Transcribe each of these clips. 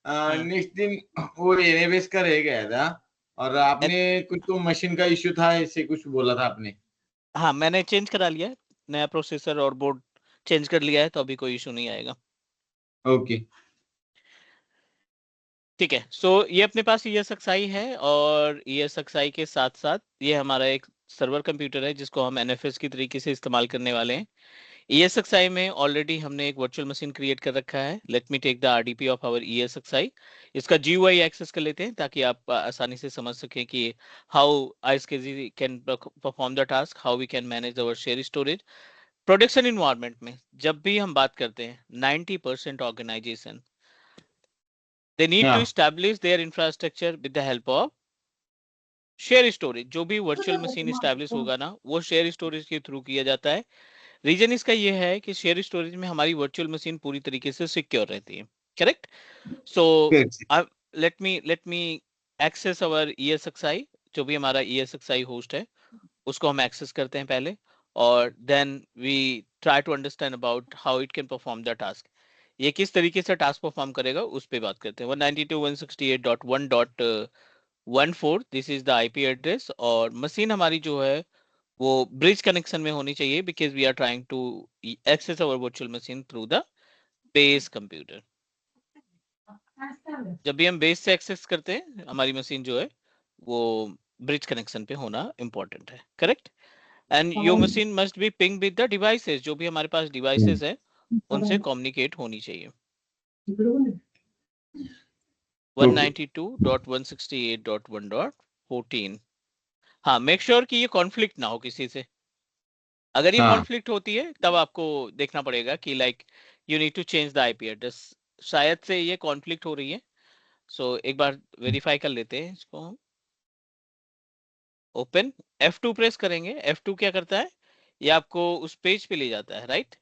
हम्म। Next दिन वो एनेबेस का रह गया था, और आपने कुछ तो मशीन का इश्यू था ऐसे कुछ बोला था आपने। हाँ, मैंने चेंज करा लिया है, नया प्रोसेसर और बोर्ड चेंज कर लिया है, तो अभी कोई इशू नहीं आएगा। ओके। ठीक है, सो ये अपने पास ESXi है, और ESXi के साथ साथ ये हमारा एक सर्वर कंप्यूटर है जिसको हम NFS की तरीके से इस्तेमाल करने वाले हैं। ESXi में ऑलरेडी हमने एक वर्चुअल मशीन क्रिएट कर रखा है। Let me take the RDP of our ESXi। इसका GUI एक्सेस कर लेते हैं ताकि आप आसानी से समझ सकें कि how ISKZ can perform the task, how we can manage our share storage. Production environment में जब भी हम बात करते हैं, 90% ऑर्गेनाइजेशन दे नीड टू हाँ establish their infrastructure with the help of share storage. जो भी वर्चुअल मशीन स्टैब्लिश होगा ना, वो शेयर स्टोरेज के थ्रू किया जाता है। रीजन इसका ये है कि शेयर स्टोरेज में हमारी वर्चुअल मशीन पूरी तरीके से सिक्योर रहती है। करेक्ट। सो correct। लेट मी एक्सेस अवर ESXi। जो भी हमारा ESXi होस्ट है, उसको हम एक्सेस करते हैं पहले, और then we try to understand about how it can perform the task. ये किस तरीके से टास्क परफॉर्म करेगा उस पे बात करते हैं। 192.168.1.14 this is the IP address, और मशीन हमारी जो है वो ब्रिज कनेक्शन में होनी चाहिए, because we are trying to access our virtual machine through the base computer. जब भी हम बेस से एक्सेस करते हैं, हमारी मशीन जो है वो ब्रिज कनेक्शन पे होना इंपॉर्टेंट है। Correct. And your machine must be ping with the devices. जो भी हमारे पास डिवाइसेस है उनसे कम्युनिकेट होनी चाहिए। 192.168.1.14। हाँ, मेक श्योर कि ये कॉन्फ्लिक्ट ना हो किसी से। अगर ये हाँ कॉन्फ्लिक्ट होती है तब आपको देखना पड़ेगा कि like you need to change the IP address. शायद से ये कॉन्फ्लिक्ट हो रही है, सो एक बार वेरीफाई कर लेते हैं इसको हम। ओपन F2 प्रेस करेंगे। F2 क्या करता है, ये आपको उस पेज पे ले जाता है, राइट,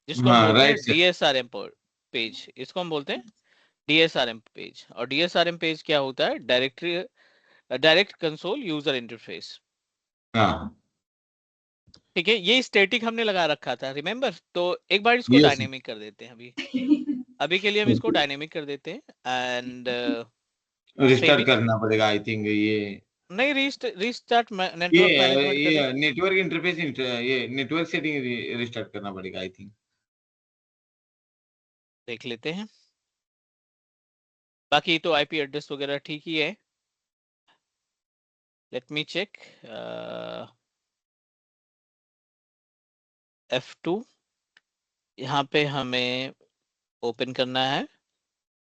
जिसको हम हाँ बोलते राइट हैं सर। DSRM page. इसको हम बोलते हैं DSRM पेज। और DSRM पेज क्या होता है, डायरेक्ट कंसोल यूजर इंटरफेस। हाँ ठीक है, ये स्टैटिक हमने लगा रखा था, रिमेम्बर। तो एक बार इसको यस। डायनेमिक कर देते हैं अभी। अभी के लिए हम इसको डायनेमिक कर देते हैं, एंड सेव रिस्टार्ट इट। करना पड़ेगा आई थिंक ये। नहीं, रीस्टार्ट नेटवर्क मैनेजमेंट करें। ये नेटवर्क इंटरफेस ये नेटवर्क सेटिंग रिस्टार्ट करना पड़ेगा आई थिंक। देख लेते हैं। बाकी तो IP एड्रेस वगैरह ठीक ही है। लेट मी चेक। F2, यहाँ पे हमें ओपन करना है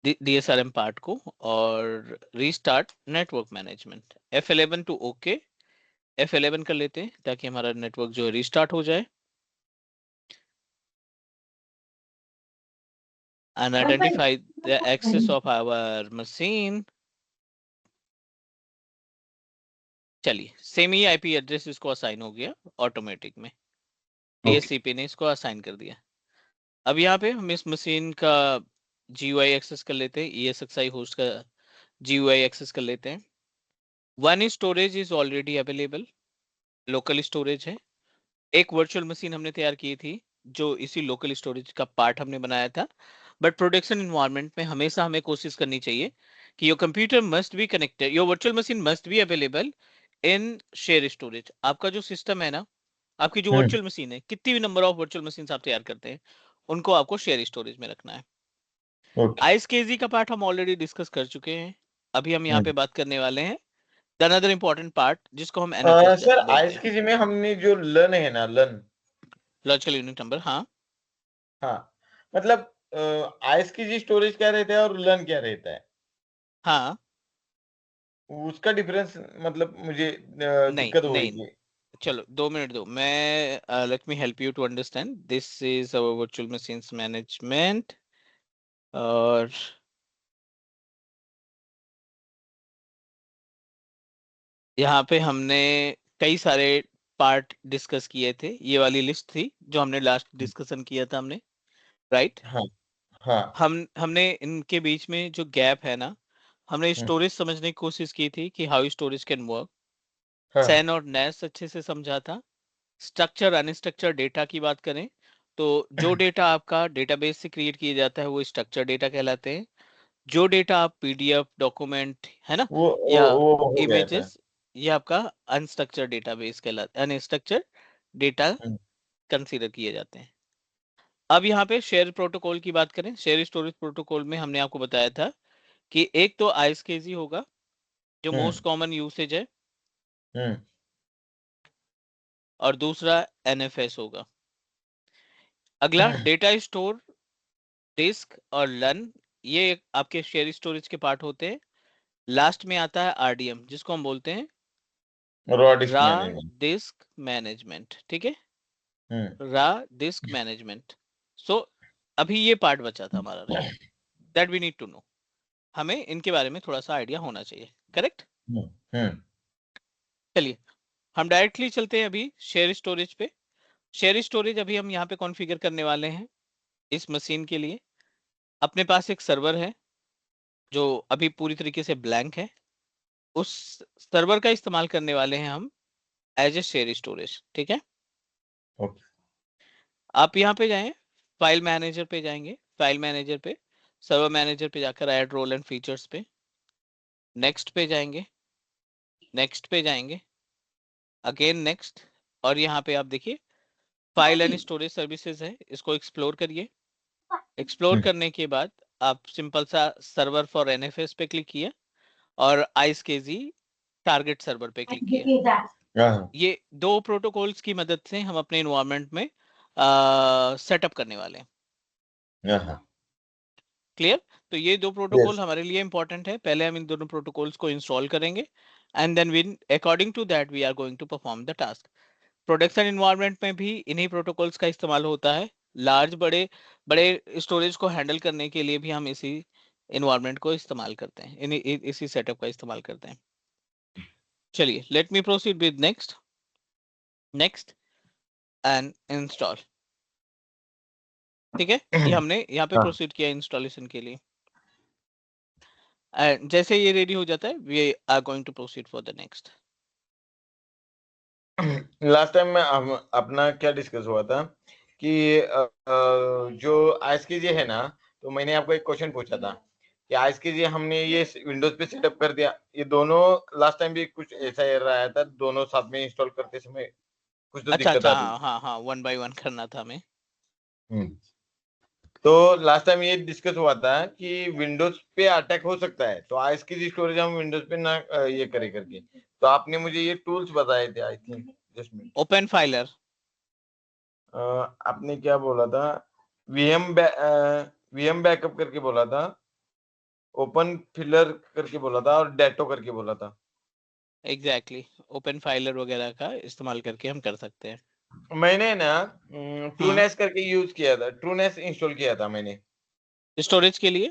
DSRM पार्ट को, और restart network management. F11 to okay. F11 कर लेते हैं ताकि हमारा नेटवर्क जो है रीस्टार्ट हो जाए। And identify the access of our machine। चलिए, सेम ही IP एड्रेस इसको असाइन हो गया ऑटोमेटिक में। ओके। DSCP ने इसको असाइन कर दिया। अब यहाँ पे हम इस मशीन का GUI एक्सेस कर लेते हैं, ESXi होस्ट का GUI एक्सेस कर लेते हैं। One storage is already available, local storage है। एक वर्चुअल मशीन हमने तैयार की थी जो इसी लोकल स्टोरेज का पार्ट हमने बनाया था। बट प्रोडक्शन इन्वायरमेंट में हमेशा हमें कोशिश करनी चाहिए कि your computer must be connected, your virtual machine must be available in share storage. आपका जो सिस्टम है ना, आपकी जो हम्म। वर्चुअल मशीन है, कितनी भी नंबर ऑफ वर्चुअल मशीन आप तैयार करते हैं, उनको आपको शेयर स्टोरेज में रखना है। ओके। ISKZ का पार्ट हम ऑलरेडी डिस्कस कर चुके हैं। अभी हम यहाँ पे हम्म। बात करने वाले हैं अनदर इंपॉर्टेंट पार्ट जिसको हम NFS सर बोलते आइस हैं। की में हमने जो लन है ना लन। लॉजिकल यूनिट नंबर, हाँ। हाँ मतलब आइस की जी स्टोरेज क्या रहता है और लन क्या रहता है, हाँ। उसका डिफरेंस मतलब मुझे नहीं दिक्कत हो रही नहीं, थी। चलो 2 मिनट दो, मैं let me help you to understand. This is our virtual machines management, और यहाँ पे हमने कई सारे पार्ट डिस्कस किए थे। ये वाली लिस्ट थी जो हमने लास्ट डिस्कशन किया था हमने, राइट। हाँ हाँ। हमने इनके बीच में जो गैप है ना, हमने हम्म, स्टोरेज समझने की कोशिश की थी कि हाउ स्टोरेज कैन वर्क। हाँ। सैन और नैस अच्छे से समझा था। स्ट्रक्चर अनस्ट्रक्चर डेटा की बात करें तो जो डेटा आपका डेटाबेस से क्रिएट किया जाता है वो स्ट्रक्चर डेटा कहलाते हैं। जो डेटा आप पीडीएफ डॉक्यूमेंट है ना वो या हो गया था। इमेजेस, ये आपका अनस्ट्रक्चर्ड डेटाबेस कहलाता है, अनस्ट्रक्चर्ड डेटा हम्म, कंसीडर किए जाते हैं। अब यहाँ पे शेयर प्रोटोकॉल की बात करें, शेयर स्टोरेज प्रोटोकॉल में हमने आपको बताया था कि एक तो आईएसकेजी होगा जो हम्म, मोस्ट कॉमन यूसेज है, हम्म, और दूसरा एनएफएस होगा। अगला डेटा स्टोर, डिस्क और लन, ये आपके शेयर स्टोरेज के पार्ट होते हैं। लास्ट में आता है आरडीएम जिसको हम बोलते हैं रॉ डिस्क रा मैनेजमेंट। डिस्क मैनेजमेंट, ठीक है, हम्म, रा डिस्क मैनेजमेंट। सो अभी ये पार्ट बचा था हमारा, right, that we need to know, हमें इनके बारे में थोड़ा सा आइडिया होना चाहिए, करेक्ट। हम्म, हम्म, चलिए हम डायरेक्टली चलते हैं अभी शेयर स्टोरेज पे। शेयर स्टोरेज अभी हम यहाँ पे कॉन्फ़िगर करने वाले हैं इस मशीन के लिए। अपने पास एक सर्वर है जो अभी पूरी तरीके से ब्लैंक है, उस सर्वर का इस्तेमाल करने वाले हैं हम एज ए शेयर स्टोरेज, ठीक है। ओके, आप यहाँ पे जाएं, फाइल मैनेजर पे जाएंगे, फाइल मैनेजर पे सर्वर मैनेजर पे जाकर ऐड रोल एंड फीचर्स पे नेक्स्ट पे जाएंगे, नेक्स्ट पे जाएंगे, अगेन नेक्स्ट, और यहाँ पे आप देखिए फाइल एंड स्टोरेज सर्विसेज है, इसको एक्सप्लोर करिए। एक्सप्लोर हम्म, करने के बाद आप सिंपल सा सर्वर फॉर एनएफएस पे क्लिक किया और आईएसकेजी टारगेट सर्वर पे क्लिक किया। हाँ, ये दो प्रोटोकॉल्स की मदद से हम अपने इन्वायरमेंट में सेटअप करने वाले हैं, हाँ, क्लियर। तो ये दो प्रोटोकॉल यस, हमारे लिए इंपॉर्टेंट है, पहले हम इन दोनों प्रोटोकॉल्स को इंस्टॉल करेंगे and then we according to that we are going to perform the task. Production environment में भी इन्हीं प्रोटोकॉल्स का इस्तेमाल होता है, लार्ज बड़े बड़े स्टोरेज को हैंडल करने के लिए भी हम इसी इन्वायरमेंट को इस्तेमाल करते हैं, इसी सेटअप का इस्तेमाल करते हैं। चलिए let me proceed with next, next and install, ठीक है। ये हमने यहाँ पे हाँ। प्रोसीड किया इंस्टॉलेशन के लिए, एंड जैसे ये रेडी हो जाता है we are going to proceed for the next. Last time में अपना क्या डिस्कस हुआ था कि जो आज की ये है ना, तो मैंने आपको एक क्वेश्चन पूछा था कि आज की ये हमने ये विंडोज पे सेटअप कर दिया, ये दोनों लास्ट टाइम भी कुछ ऐसा एरर आया था, दोनों साथ में इंस्टॉल करते समय कुछ तो अच्छा दिक्कत अच्छा, आती हाँ थी। हाँ हाँ, वन बाय वन करना था हमें। हम्म। तो लास्ट टाइम ये डिस्कस हुआ था कि विंडोज पे अटैक हो सकता है, तो आज की स्टोरेज हम विंडोज पे ना ये करे करके, तो आपने मुझे ये टूल्स बताए थे I think just minute. Open filer, आपने क्या बोला था? वीएम बैकअप करके बोला था, ओपन फिलर करके बोला था, और डेटो करके बोला था। एग्जैक्टली, ओपन फाइलर वगैरह का इस्तेमाल करके हम कर सकते हैं। मैंने ना हम्म, ट्रूनेस करके यूज किया था, ट्रूनेस इंस्टॉल किया था मैंने स्टोरेज के लिए।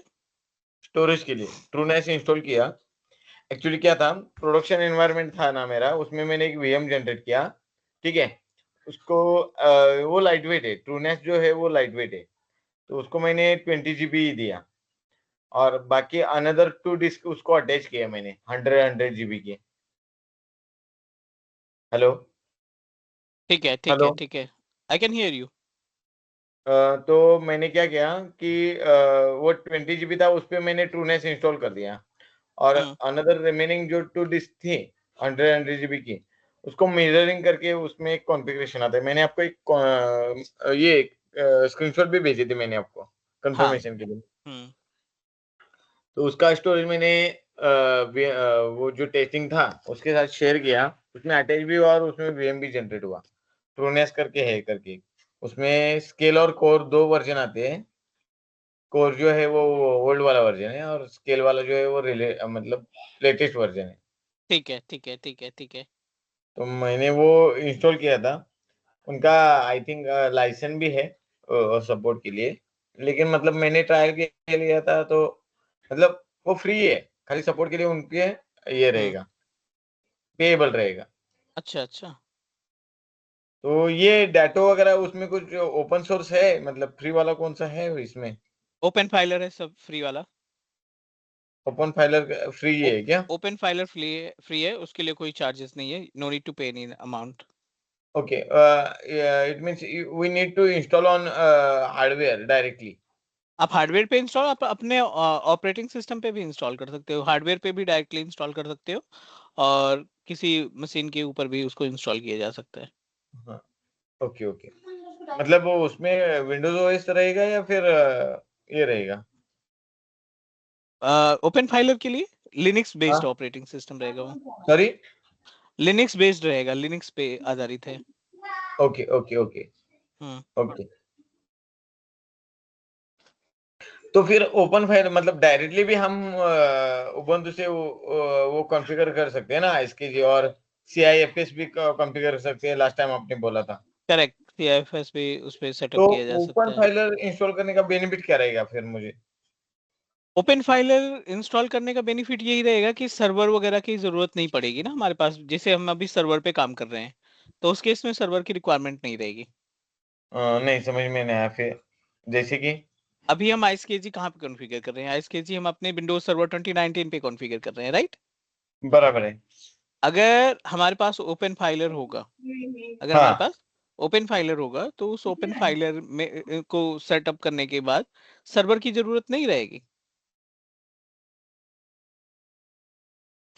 स्टोरेज के लिए। ट्रूनेस इंस्टॉल किया। एक्चुअली क्या था, प्रोडक्शन एनवायरनमेंट था ना मेरा, उसमें मैंने एक वीएम जनरेट किया, ठीक है। उसको वो लाइट वेट है, ट्रूनेस जो है वो लाइट वेट है, तो उसको मैंने 20 GB दिया, और बाकी अनदर 2 डिस्क उसको अटैच किया मैंने 100 GB के। हेलो, ठीक है ठीक हेलो। है ठीक है, आई कैन हियर यू। तो मैंने क्या किया कि वो 20 GB था, उस पर मैंने ट्रूनेस इंस्टॉल कर दिया, और हम्म, अनदर रिमेनिंग जो 2 डिस्क थी 100 GB की, उसको मिररिंग करके उसमें एक कॉन्फ़िगरेशन आता है। मैंने आपको एक ये स्क्रीनशॉट भी भेजी थी मैंने आपको हाँ, कंफर्मेशन के लिए। हम्म, तो उसका स्टोरेज मैंने वो जो टेस्टिंग था उसके साथ शेयर किया, उसमें अटैच भी हुआ और उसमें वीएम भी जनरेट हुआ, ट्रूनेस करके है करके। उसमें स्केल और कोर दो वर्जन आते हैं। कोर जो है वो ओल्ड वाला वर्जन है, और स्केल वाला जो है वो मतलब लेटेस्ट वर्जन है। ठीक है ठीक है ठीक है ठीक है। तो मैंने वो इंस्टॉल किया था। उनका आई थिंक लाइसेंस भी है सपोर्ट के लिए, लेकिन मतलब मैंने ट्रायल के लिया था, तो मतलब वो फ्री है, खाली सपोर्ट के लिए उनके ये हम्म, रहेगा, पेएबल रहेगा। अच्छा अच्छा। तो ये डाटो वगैरह उसमें कुछ ओपन सोर्स है, मतलब फ्री वाला कौन सा है इसमें? ओपन फाइलर है सब फ्री वाला। ओपन फाइलर फ्री है क्या? ओपन फाइलर फ्री है, उसके लिए कोई चार्जेस नहीं है, नो नीड टू पे any amount. Okay, it means we need to install on hardware directly. आप हार्डवेयर पे इंस्टॉल, आप अपने ऑपरेटिंग सिस्टम पे भी इंस्टॉल कर सकते हो, हार्डवेयर पे भी डायरेक्टली इंस्टॉल कर सकते हो और किसी मशीन के ऊपर भी उसको इंस्टॉल किया जा सकता है। हाँ, ओके ओके। मतलब वो उसमें विंडोज ओएस रहेगा या फिर ये रहेगा? ओपन फाइलर के लिए लिनक्स बेस्ड हाँ, ऑपरेटिंग सिस्टम रहेगा वो, सॉरी। लिनक्स बेस्ड रहेगा, लिनक्स पे आधारित है। ओके ओके ओके हम्म। ओके। तो फिर ओपन फाइल मतलब डायरेक्टली भी हम उबंटू से वो कॉन्फ़िगर कर सकते हैं ना, एसकेजी और सीआईएफएस भी कॉन्फ़िगर कर सकते हैं, लास्ट टाइम आपने बोला था। करेक्ट, सीआईएफएस भी उस पे तो सेटअप किया जा ओपन सकता है। फाइलर इंस्टॉल करने का बेनिफिट क्या रहेगा फिर मुझे? ओपन फाइलर इंस्टॉल करने का बेनिफिट यही रहेगा कि सर्वर वगैरह की जरूरत नहीं पड़ेगी ना हमारे पास, जैसे हम अभी सर्वर पे काम कर रहे हैं तो उस केस में सर्वर की रिक्वायरमेंट नहीं रहेगी। नहीं समझ में नहीं आया फिर, जैसे कि? अभी हम आईएसकेजी कहाँ पे कॉन्फ़िगर कर रहे हैं, आईएसकेजी हम अपने विंडोज सर्वर 2019 पे कॉन्फ़िगर कर रहे हैं, राइट। बराबर है। अगर हमारे पास ओपन फाइलर होगा, अगर हमारे हाँ, पास ओपन फाइलर होगा तो उस ओपन फाइलर में को सेटअप करने के बाद सर्वर की जरूरत नहीं रहेगी।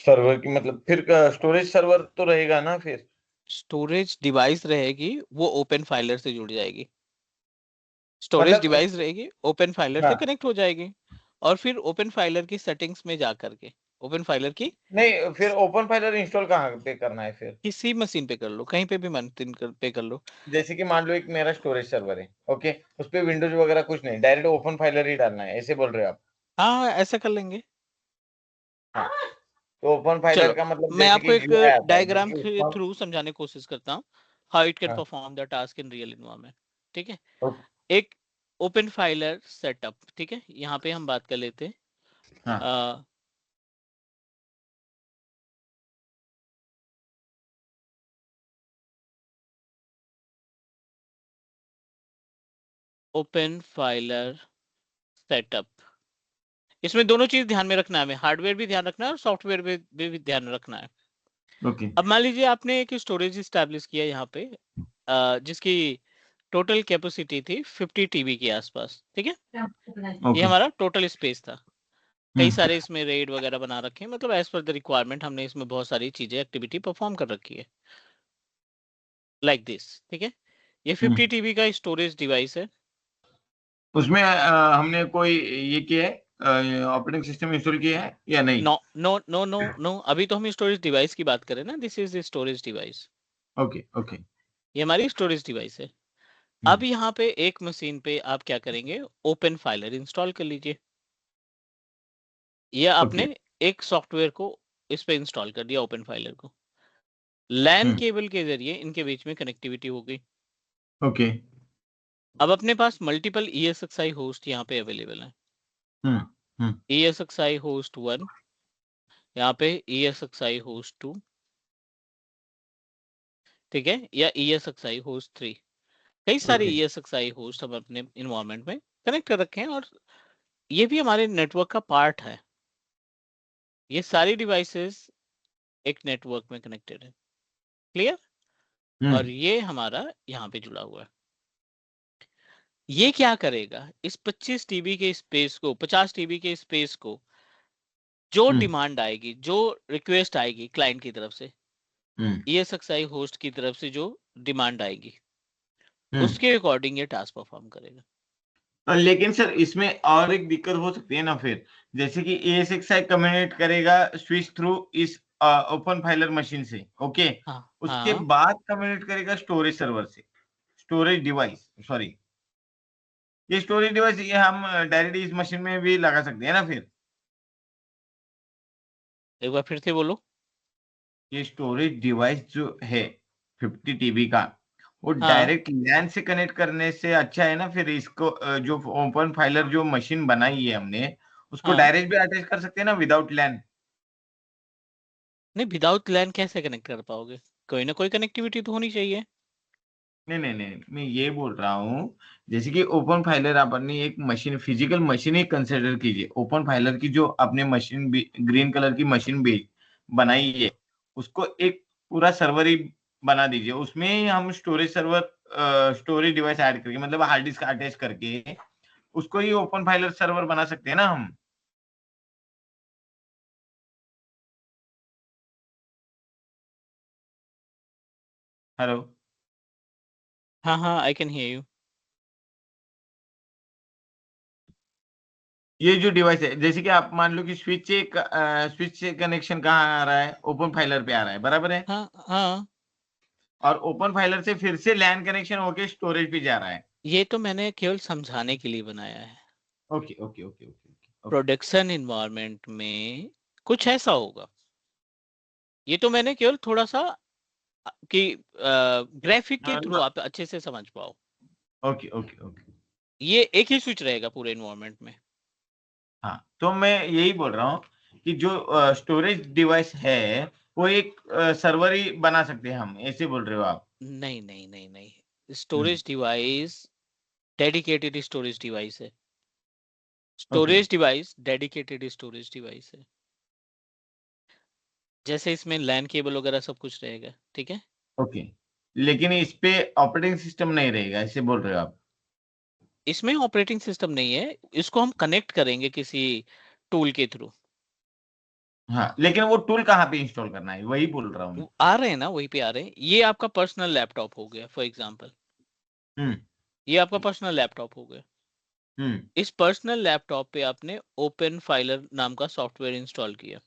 सर्वर की मतलब फिर स्टोरेज सर्वर तो रहेगा ना फिर? स्टोरेज डिवाइस रहेगी, वो ओपन फाइलर से जुड़ जाएगी। स्टोरेज मतलब डिवाइस रहेगी, ओपन फाइलर से हाँ, कनेक्ट हो जाएगी और फिर ओपन फाइलर की सेटिंग्स में जा करके ओपन फाइलर की नहीं फिर ओपन फाइलर इंस्टॉल कहाँ पे करना है फिर? किसी मशीन पे कर लो, कहीं पे भी पे कर लो। जैसे कि मान लो एक मेरा स्टोरेज सर्वर है, ओके, उस पे विंडोज वगैरह कुछ नहीं, डायरेक्ट ओपन फाइलर ही डालना है, ऐसे बोल रहे हो आप? हाँ ऐसा कर लेंगे। हाँ, तो ओपन फाइलर चलो का मतलब मैं जैसे आपको कि एक जीआई आता है, डायग्राम जैसे के उसको थ्रू समझाने की कोशिश करता हूँ, हाउ इट कैन हाँ, perform the task in real environment. ठीक है, ओके, एक ओपन फाइलर सेटअप, ठीक है, यहाँ पे हम बात कर लेते हाँ, हैं ओपन फाइलर सेटअप। इसमें दोनों चीज ध्यान में रखना है, हमें हार्डवेयर भी ध्यान रखना है और सॉफ्टवेयर भी ध्यान रखना है। ओके, अब मान लीजिए आपने एक स्टोरेज स्टैब्लिश किया यहाँ पे, जिसकी टोटल कैपेसिटी थी 50 टीबी के आसपास, ठीक है, ये ओके, हमारा टोटल स्पेस था। कई हम्म, सारे इसमें रेड वगैरह बना रखे हैं, मतलब एज पर द रिक्वायरमेंट हमने इसमें बहुत सारी चीजें एक्टिविटी परफॉर्म कर रखी है, लाइक दिस, ठीक है। ये हम्म। 50 टीबी का स्टोरेज डिवाइस है। उसमें हमने कोई ये किया है, ऑपरेटिंग सिस्टम इंस्टॉल किया है या नहीं? No no no no no, अभी तो हम स्टोरेज डिवाइस की बात करें ना, this is storage device, okay okay, ये हमारी स्टोरेज डिवाइस है। अब हम्म, यहाँ पे एक मशीन पे आप क्या करेंगे, ओपन फाइलर इंस्टॉल कर लीजिए। ये ओके, आपने एक सॉफ्टवेयर को इस पे इंस्टॉल कर दिया, ओपन फाइलर को, लैन हम्म, केबल के जरिए इनके बीच में कनेक्टिविटी हो गई। ओके, अब अपने पास मल्टीपल ESXi होस्ट यहाँ पे अवेलेबल है। हम्म, हम्म, ESXi होस्ट 1, यहाँ पे ESXi होस्ट 2, ठीक है, या ESXi होस्ट 3। कई सारे ओके, ESXi होस्ट हम अपने इन्वायरमेंट में कनेक्ट कर रखे हैं और ये भी हमारे नेटवर्क का पार्ट है। ये सारी डिवाइसेस एक नेटवर्क में कनेक्टेड है, क्लियर। और हम्म, ये हमारा यहाँ पे जुड़ा हुआ है। ये क्या करेगा, इस 25 टीबी के स्पेस को, 50 टीबी के स्पेस को, जो हम्म, डिमांड आएगी, जो रिक्वेस्ट आएगी क्लाइंट की तरफ से, हम्म, ESXi होस्ट की तरफ से जो डिमांड आएगी, हम्म। उसके अकॉर्डिंग ये टास्क परफॉर्म करेगा। लेकिन सर इसमें और एक दिक्कत हो सकती है ना फिर, जैसे कि ASXi कम्युनिकेट करेगा स्विच थ्रू इस ओपन फाइलर मशीन से, ओके, हाँ उसके हाँ, बाद कम्युनिकेट करेगा स्टोरेज सर्वर से, स्टोरेज डिवाइस सॉरी, ये स्टोरेज डिवाइस ये हम डायरेक्ट इस मशीन में भी लगा सकते हैं ना फिर? एक बार फिर से बोलो। ये स्टोरेज डिवाइस जो है 50 TB का, वो हाँ डायरेक्ट लैन से कनेक्ट करने से अच्छा है ना फिर इसको, जो ओपन फाइलर जो मशीन बनाई है हमने, उसको हाँ, डायरेक्ट भी अटैच कर सकते हैं ना विदाउट लैन? नहीं विदाउट लैन कैसे कनेक्ट कर पाओगे, कोई ना कोई कनेक्टिविटी तो होनी चाहिए। नहीं नहीं नहीं, मैं ये बोल रहा हूँ, जैसे कि ओपन फाइलर अपनी एक मशीन, फिजिकल मशीन ही कंसिडर कीजिए, ओपन फाइलर की जो आपने मशीन भी ग्रीन कलर की मशीन भी बनाई है, उसको एक पूरा सर्वर ही बना दीजिए, उसमें हम storage server, storage device add करके मतलब हार्ड डिस्क अटैच करके उसको ही ओपन फाइलर सर्वर बना सकते हैं ना हम। हेलो। हाँ हाँ, आई कैन हियर यू। ये जो डिवाइस है, जैसे कि आप मान लो कि स्विच से कनेक्शन कहाँ आ रहा है, ओपन फाइलर पे आ रहा है, बराबर है। हाँ हाँ, और ओपन फाइलर से फिर से लैन कनेक्शन होके स्टोरेज पे जा रहा है। ये तो मैंने केवल समझाने के लिए बनाया है। Okay okay okay okay okay. Production environment में कुछ ऐसा होगा। ये तो मैंने केवल थोड़ा सा कि ग्राफिक के थ्रू आप अच्छे से समझ पाओ। Okay okay okay. ये एक ही स्विच रहेगा पूरे इन्वायरमेंट में। हाँ, तो मैं यही बोल रहा हूँ कि जो स्टोरेज डिवाइस है वो एक सर्वर ही बना सकते हैं हम, ऐसे बोल रहे हो आप। नहीं नहीं नहीं नहीं, हम्म। Storage device dedicated storage device है। Okay storage device dedicated storage device है। जैसे इसमें लैन केबल वगैरह सब कुछ रहेगा, ठीक है। ओके। लेकिन इस पे ऑपरेटिंग सिस्टम नहीं रहेगा, ऐसे बोल रहे हो आप। इसमें ऑपरेटिंग सिस्टम नहीं है, इसको हम कनेक्ट करेंगे किसी टूल के थ्रू। हाँ, लेकिन वो टूल कहाँ पे इंस्टॉल करना है, वही बोल रहा हूँ मैं। आ रहे हैं ना, वहीं पे आ रहे हैं। ये आपका पर्सनल लैपटॉप हो गया फॉर एग्जांपल। हम्म ये आपका पर्सनल लैपटॉप हो गया। हम्म। इस पर्सनल लैपटॉप पे आपने ओपन फाइलर नाम का सॉफ्टवेयर इंस्टॉल किया,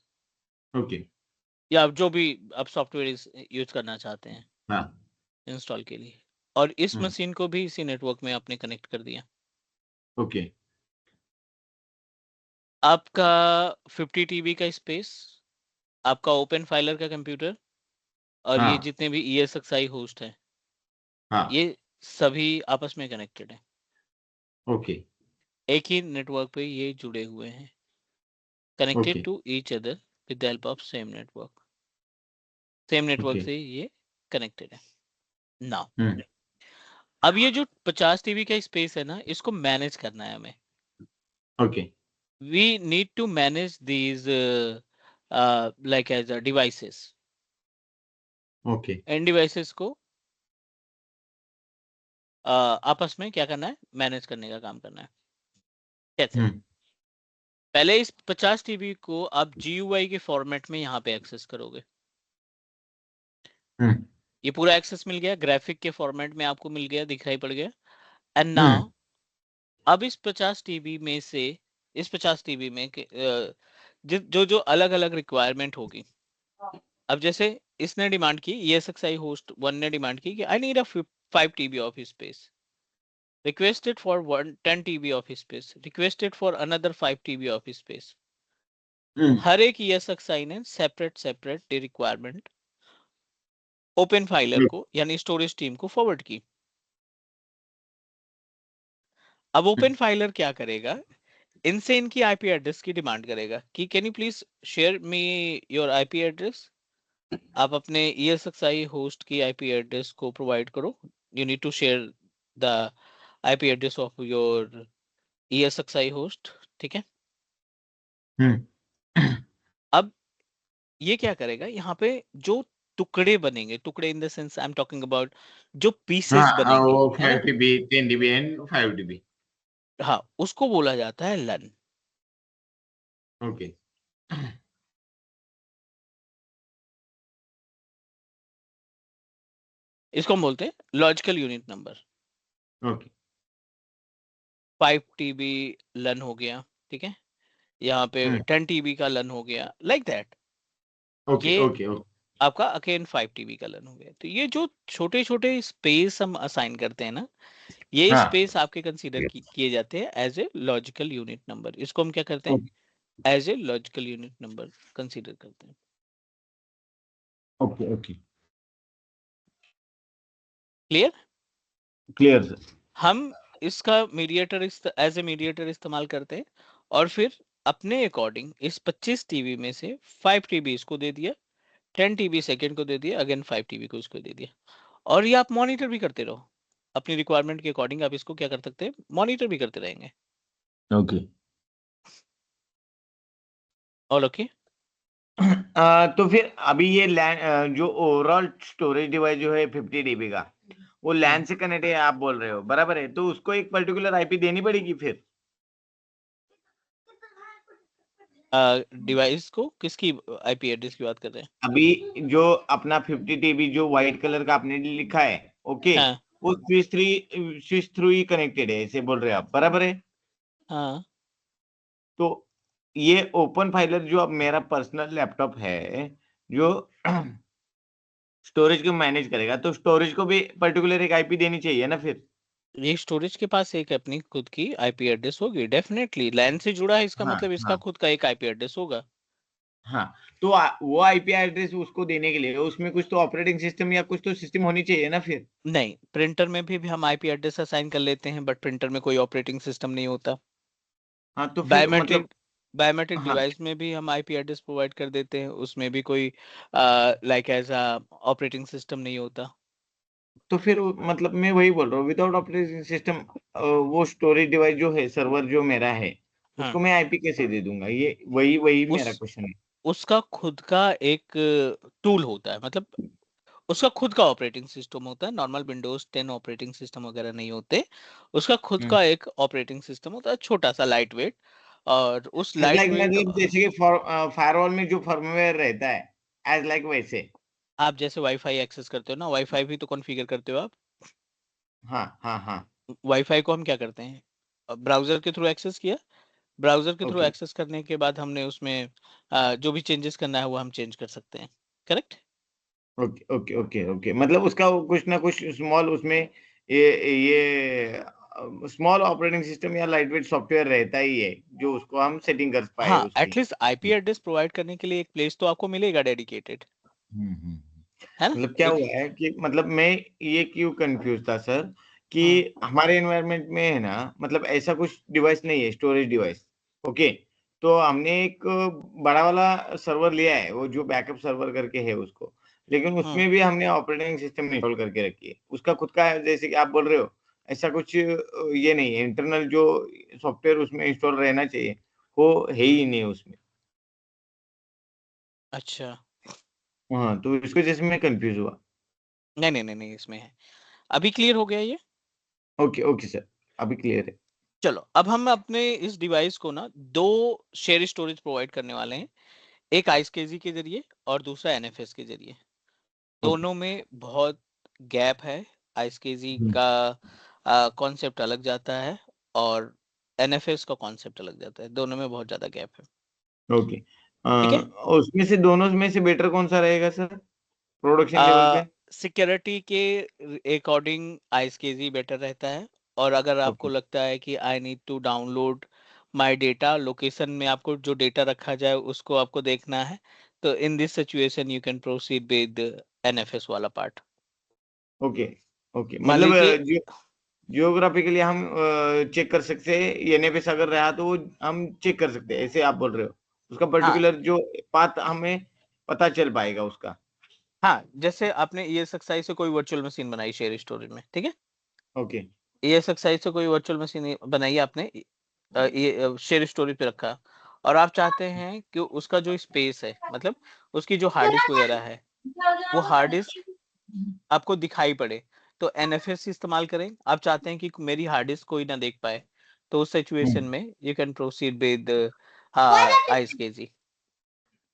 ओके। या आप जो भी आप सॉफ्टवेयर यूज करना चाहते हैं हाँ। इंस्टॉल के लिए, और इस हम्म। मशीन को भी इसी नेटवर्क में आपने कनेक्ट कर दिया। ओके। आपका 50 टीबी का स्पेस, आपका ओपन फाइलर का कंप्यूटर, और ये हाँ जितने भी ESXi होस्ट हैं, हाँ। ये सभी आपस में कनेक्टेड हैं। ओके एक ही नेटवर्क पे ये जुड़े हुए हैं, connected okay to each other with the help of same network okay. से ये कनेक्टेड है। Now, hmm. अब ये जो 50 टीबी का स्पेस है ना, इसको मैनेज करना है हमें। Okay we need to manage these like edge devices. Okay. इन डिवाइसेस को आपस में क्या करना है, मैनेज करने का काम करना है। कैसे? हम्म पहले इस 50 टीबी को आप GUI के फॉर्मेट में यहाँ पे एक्सेस करोगे। हम्म ये पूरा एक्सेस मिल गया, ग्राफिक के फॉर्मेट में आपको मिल गया, दिखाई पड़ गया। एंड हम्म नाउ, अब इस 50 टीबी में से, इस 50 टीबी में जो जो अलग अलग रिक्वायरमेंट होगी। अब जैसे इसने डिमांड की, ESXi होस्ट 1 ने डिमांड की कि I need a 5 TB of space, requested for 10 TB of space, requested for another 5 TB of space। हम्म। हर एक ESXi ने सेपरेट रिक्वायरमेंट ओपन फाइलर को यानी स्टोरेज टीम को फॉरवर्ड की। अब ओपन फाइलर क्या करेगा, इनसे इनकी आईपी एड्रेस की डिमांड करेगा कि can you please share me your IP address. आप अपने ESXi होस्ट की आईपी एड्रेस को प्रोवाइड करो। You need to share the IP address of your ESXi host, ठीक है। हम्म। अब ये क्या करेगा, यहाँ पे जो टुकड़े बनेंगे, टुकड़े इन the sense I am talking about, जो पीसेस हाँ, बनेंगे, वो है ना। 5 TB 10 TB एंड 5 TB। हाँ, उसको बोला जाता है लन। ओके इसको हम बोलते हैं logical unit number. Okay 5 TB लन हो गया, ठीक है। यहाँ पे 10 TB का लन हो गया, लाइक दैट। ओके ये ओके ओके। आपका अगेन 5 TB का लन हो गया। तो ये जो छोटे छोटे स्पेस हम असाइन करते हैं ना, ये हाँ। स्पेस आपके कंसीडर किए जाते हैं as a logical unit number. इसको हम क्या करते हैं, as a logical unit number consider करते हैं। Okay okay. Clear? Clear sir. हम इसका मीडिएटर एज ए मीडिएटर इस्तेमाल करते हैं, और फिर अपने अकॉर्डिंग इस 25 टीबी में से 5 टीबी इसको दे दिया, 10 TB सेकेंड को दे दिया, अगेन 5 TB को इसको दे दिया। और ये आप मॉनिटर भी करते रहो अपनी रिक्वायरमेंट के अकॉर्डिंग। आप इसको क्या कर सकते हैं, मॉनिटर भी करते रहेंगे। ओके। All okay. तो फिर अभी ये लैन जो ओवरऑल स्टोरेज डिवाइस जो है 50 TB का, वो लैन से कनेक्ट है आप बोल रहे हो, बराबर है। तो उसको एक पर्टिकुलर आईपी देनी पड़ेगी फिर। डिवाइस को किसकी आईपी एड्रेस की बात कर रहे हैं? अभी जो अपना 50 टीबी जो व्हाइट कलर का आपने लिखा है, ओके, हाँ वो स्विच थ्रू ही कनेक्टेड है, ऐसे बोल रहे हैं आप, बराबर है? हाँ तो ये ओपन फाइलर जो अब मेरा पर्सनल लैपटॉप है, जो स्टोरेज को मैनेज करेगा, तो स्टोरेज को भी पर्टिकुलर एक आईपी देनी चाहिए ना फिर? ये स्टोरेज के पास एक अपनी खुद की आईपी एड्रेस होगी, डेफिनेटली लैन से जुड़ा है इसका हाँ मतलब इसका हाँ खुद का एक आईपी एड्रेस होगा। हाँ। तो वो आईपी एड्रेस उसको देने के लिए उसमें कुछ तो ऑपरेटिंग सिस्टम या कुछ तो सिस्टम होनी चाहिए ना फिर? नहीं, प्रिंटर में भी हम आईपी एड्रेस असाइन कर लेते हैं, बट प्रिंटर में कोई ऑपरेटिंग सिस्टम नहीं होता। हाँ तो फिर बायोमेट्रिक मतलब, बायोमेट्रिक हाँ डिवाइस में भी हम आईपी एड्रेस प्रोवाइड कर देते हैं, उसमें भी कोई लाइक ऐसा ऑपरेटिंग सिस्टम नहीं होता। तो फिर मतलब मैं वही बोल रहा हूँ, विदाउट ऑपरेटिंग सिस्टम वो स्टोरेज डिवाइस जो है, सर्वर जो मेरा है, हाँ, उसको मैं आईपी कैसे दे दूंगा? ये वही वही मेरा उस क्वेश्चन है। उसका खुद का एक टूल होता है, मतलब उसका खुद का ऑपरेटिंग सिस्टम होता है। नॉर्मल विंडोज 10 ऑपरेटिंग सिस्टम वगैरह नहीं होते, उसका खुद हम्म। का एक ऑपरेटिंग सिस्टम होता है, छोटा सा लाइट वेट। और उस एज लाइट लाइक वेट, मतलब जैसे कि फायरवॉल में जो फर्मवेयर रहता है, एज लाइक वैसे? आप जैसे वाईफाई एक्सेस करते हो ना, वाईफाई भी तो कॉन्फ़िगर करते हो आप। हाँ हाँ हाँ। वाईफाई को हम क्या करते हैं, ब्राउजर के थ्रू एक्सेस किया, ब्राउजर के थ्रू ओके एक्सेस करने के बाद हमने उसमें जो भी चेंजेस करना है वो हम चेंज कर सकते हैं। Correct. Okay okay okay okay, मतलब उसका वो कुछ ना कुछ स्मॉल उसमें ये स्मॉल ऑपरेटिंग सिस्टम या लाइटवेट सॉफ्टवेयर रहता ही है, जो उसको हम सेटिंग कर पाए हाँ, उसकी। एटलीस्ट आईपी एड्रेस प्रोवाइड करने के लिए एक प्लेस तो आपको मिलेगा डेडिकेटेड, हम्म। है ना? मतलब क्या एक हुआ है कि मतलब मैं ये क्यों कंफ्यूज था सर, कि हाँ हमारे एनवायरनमेंट में है ना, मतलब ऐसा कुछ डिवाइस नहीं है, स्टोरेज डिवाइस, ओके। तो हमने एक बड़ा वाला सर्वर लिया है, वो जो बैकअप सर्वर करके है उसको, लेकिन हम्म उसमें भी हमने ऑपरेटिंग सिस्टम इंस्टॉल करके रखी है, उसका खुद का है, जैसे कि आप बोल रहे हो, ऐसा कुछ ये नहीं है, इंटरनल जो सॉफ्टवेयर उसमें इंस्टॉल रहना चाहिए वो है ही नहीं उसमें। अच्छा। हाँ, तो इसको जैसे मैं कंफ्यूज हुआ। नहीं नहीं नहीं नहीं, इसमें है। अभी क्लियर हो गया ये? ओके ओके सर, अभी क्लियर है। चलो, अब हम अपने इस डिवाइस को ना दो शेयर स्टोरेज प्रोवाइड करने वाले हैं, एक आईएसकेजी के जरिए और दूसरा एनएफएस के जरिए। ओके। दोनों में बहुत गैप है। आईएसकेजी का कॉन्सेप्ट अलग जाता है और एनएफएस का कॉन्सेप्ट अलग जाता है, दोनों में बहुत ज्यादा गैप है। ओके। ठीक है। उसमें से दोनों में से बेटर कौन सा रहेगा सर, प्रोडक्शन लेवल पे? सिक्योरिटी के अकॉर्डिंग आईएसकेजी बेटर रहता है। और अगर आपको ओके लगता है कि I need to download my data, location में आपको जो डेटा रखा जाए उसको आपको देखना है, तो in this situation you can proceed with NFS वाला पार्ट। ओके ओके, मान मतलब लीजिए, जियोग्राफिकली हम चेक कर सकते हैं, एनएफएस अगर रहा तो वो हम चेक कर सकते हैं, ऐसे आप बोल रहे हो? उसका हाँ पर्टिकुलर जो पाथ हमें पता चल पाएगा उसका? हाँ, जैसे आपने ESXi से कोई वर्चुअल मशीन बनाई शेयर स्टोरेज में, ठीक है? ओके। ESXi से कोई वर्चुअल मशीन बनाई आपने, ये शेयर स्टोरेज पे रखा, और आप चाहते हैं कि उसका जो स्पेस है, मतलब उसकी जो हार्ड डिस्क वगैरह है, वो हार्ड डिस्क आपको दिखाई पड़े, तो एनएफएस इस्तेमाल करें। आप चाहते हैं कि मेरी हार्ड डिस्क कोई ना देख पाए, तो उस सिचुएशन हम्म। में you can proceed with ISKG.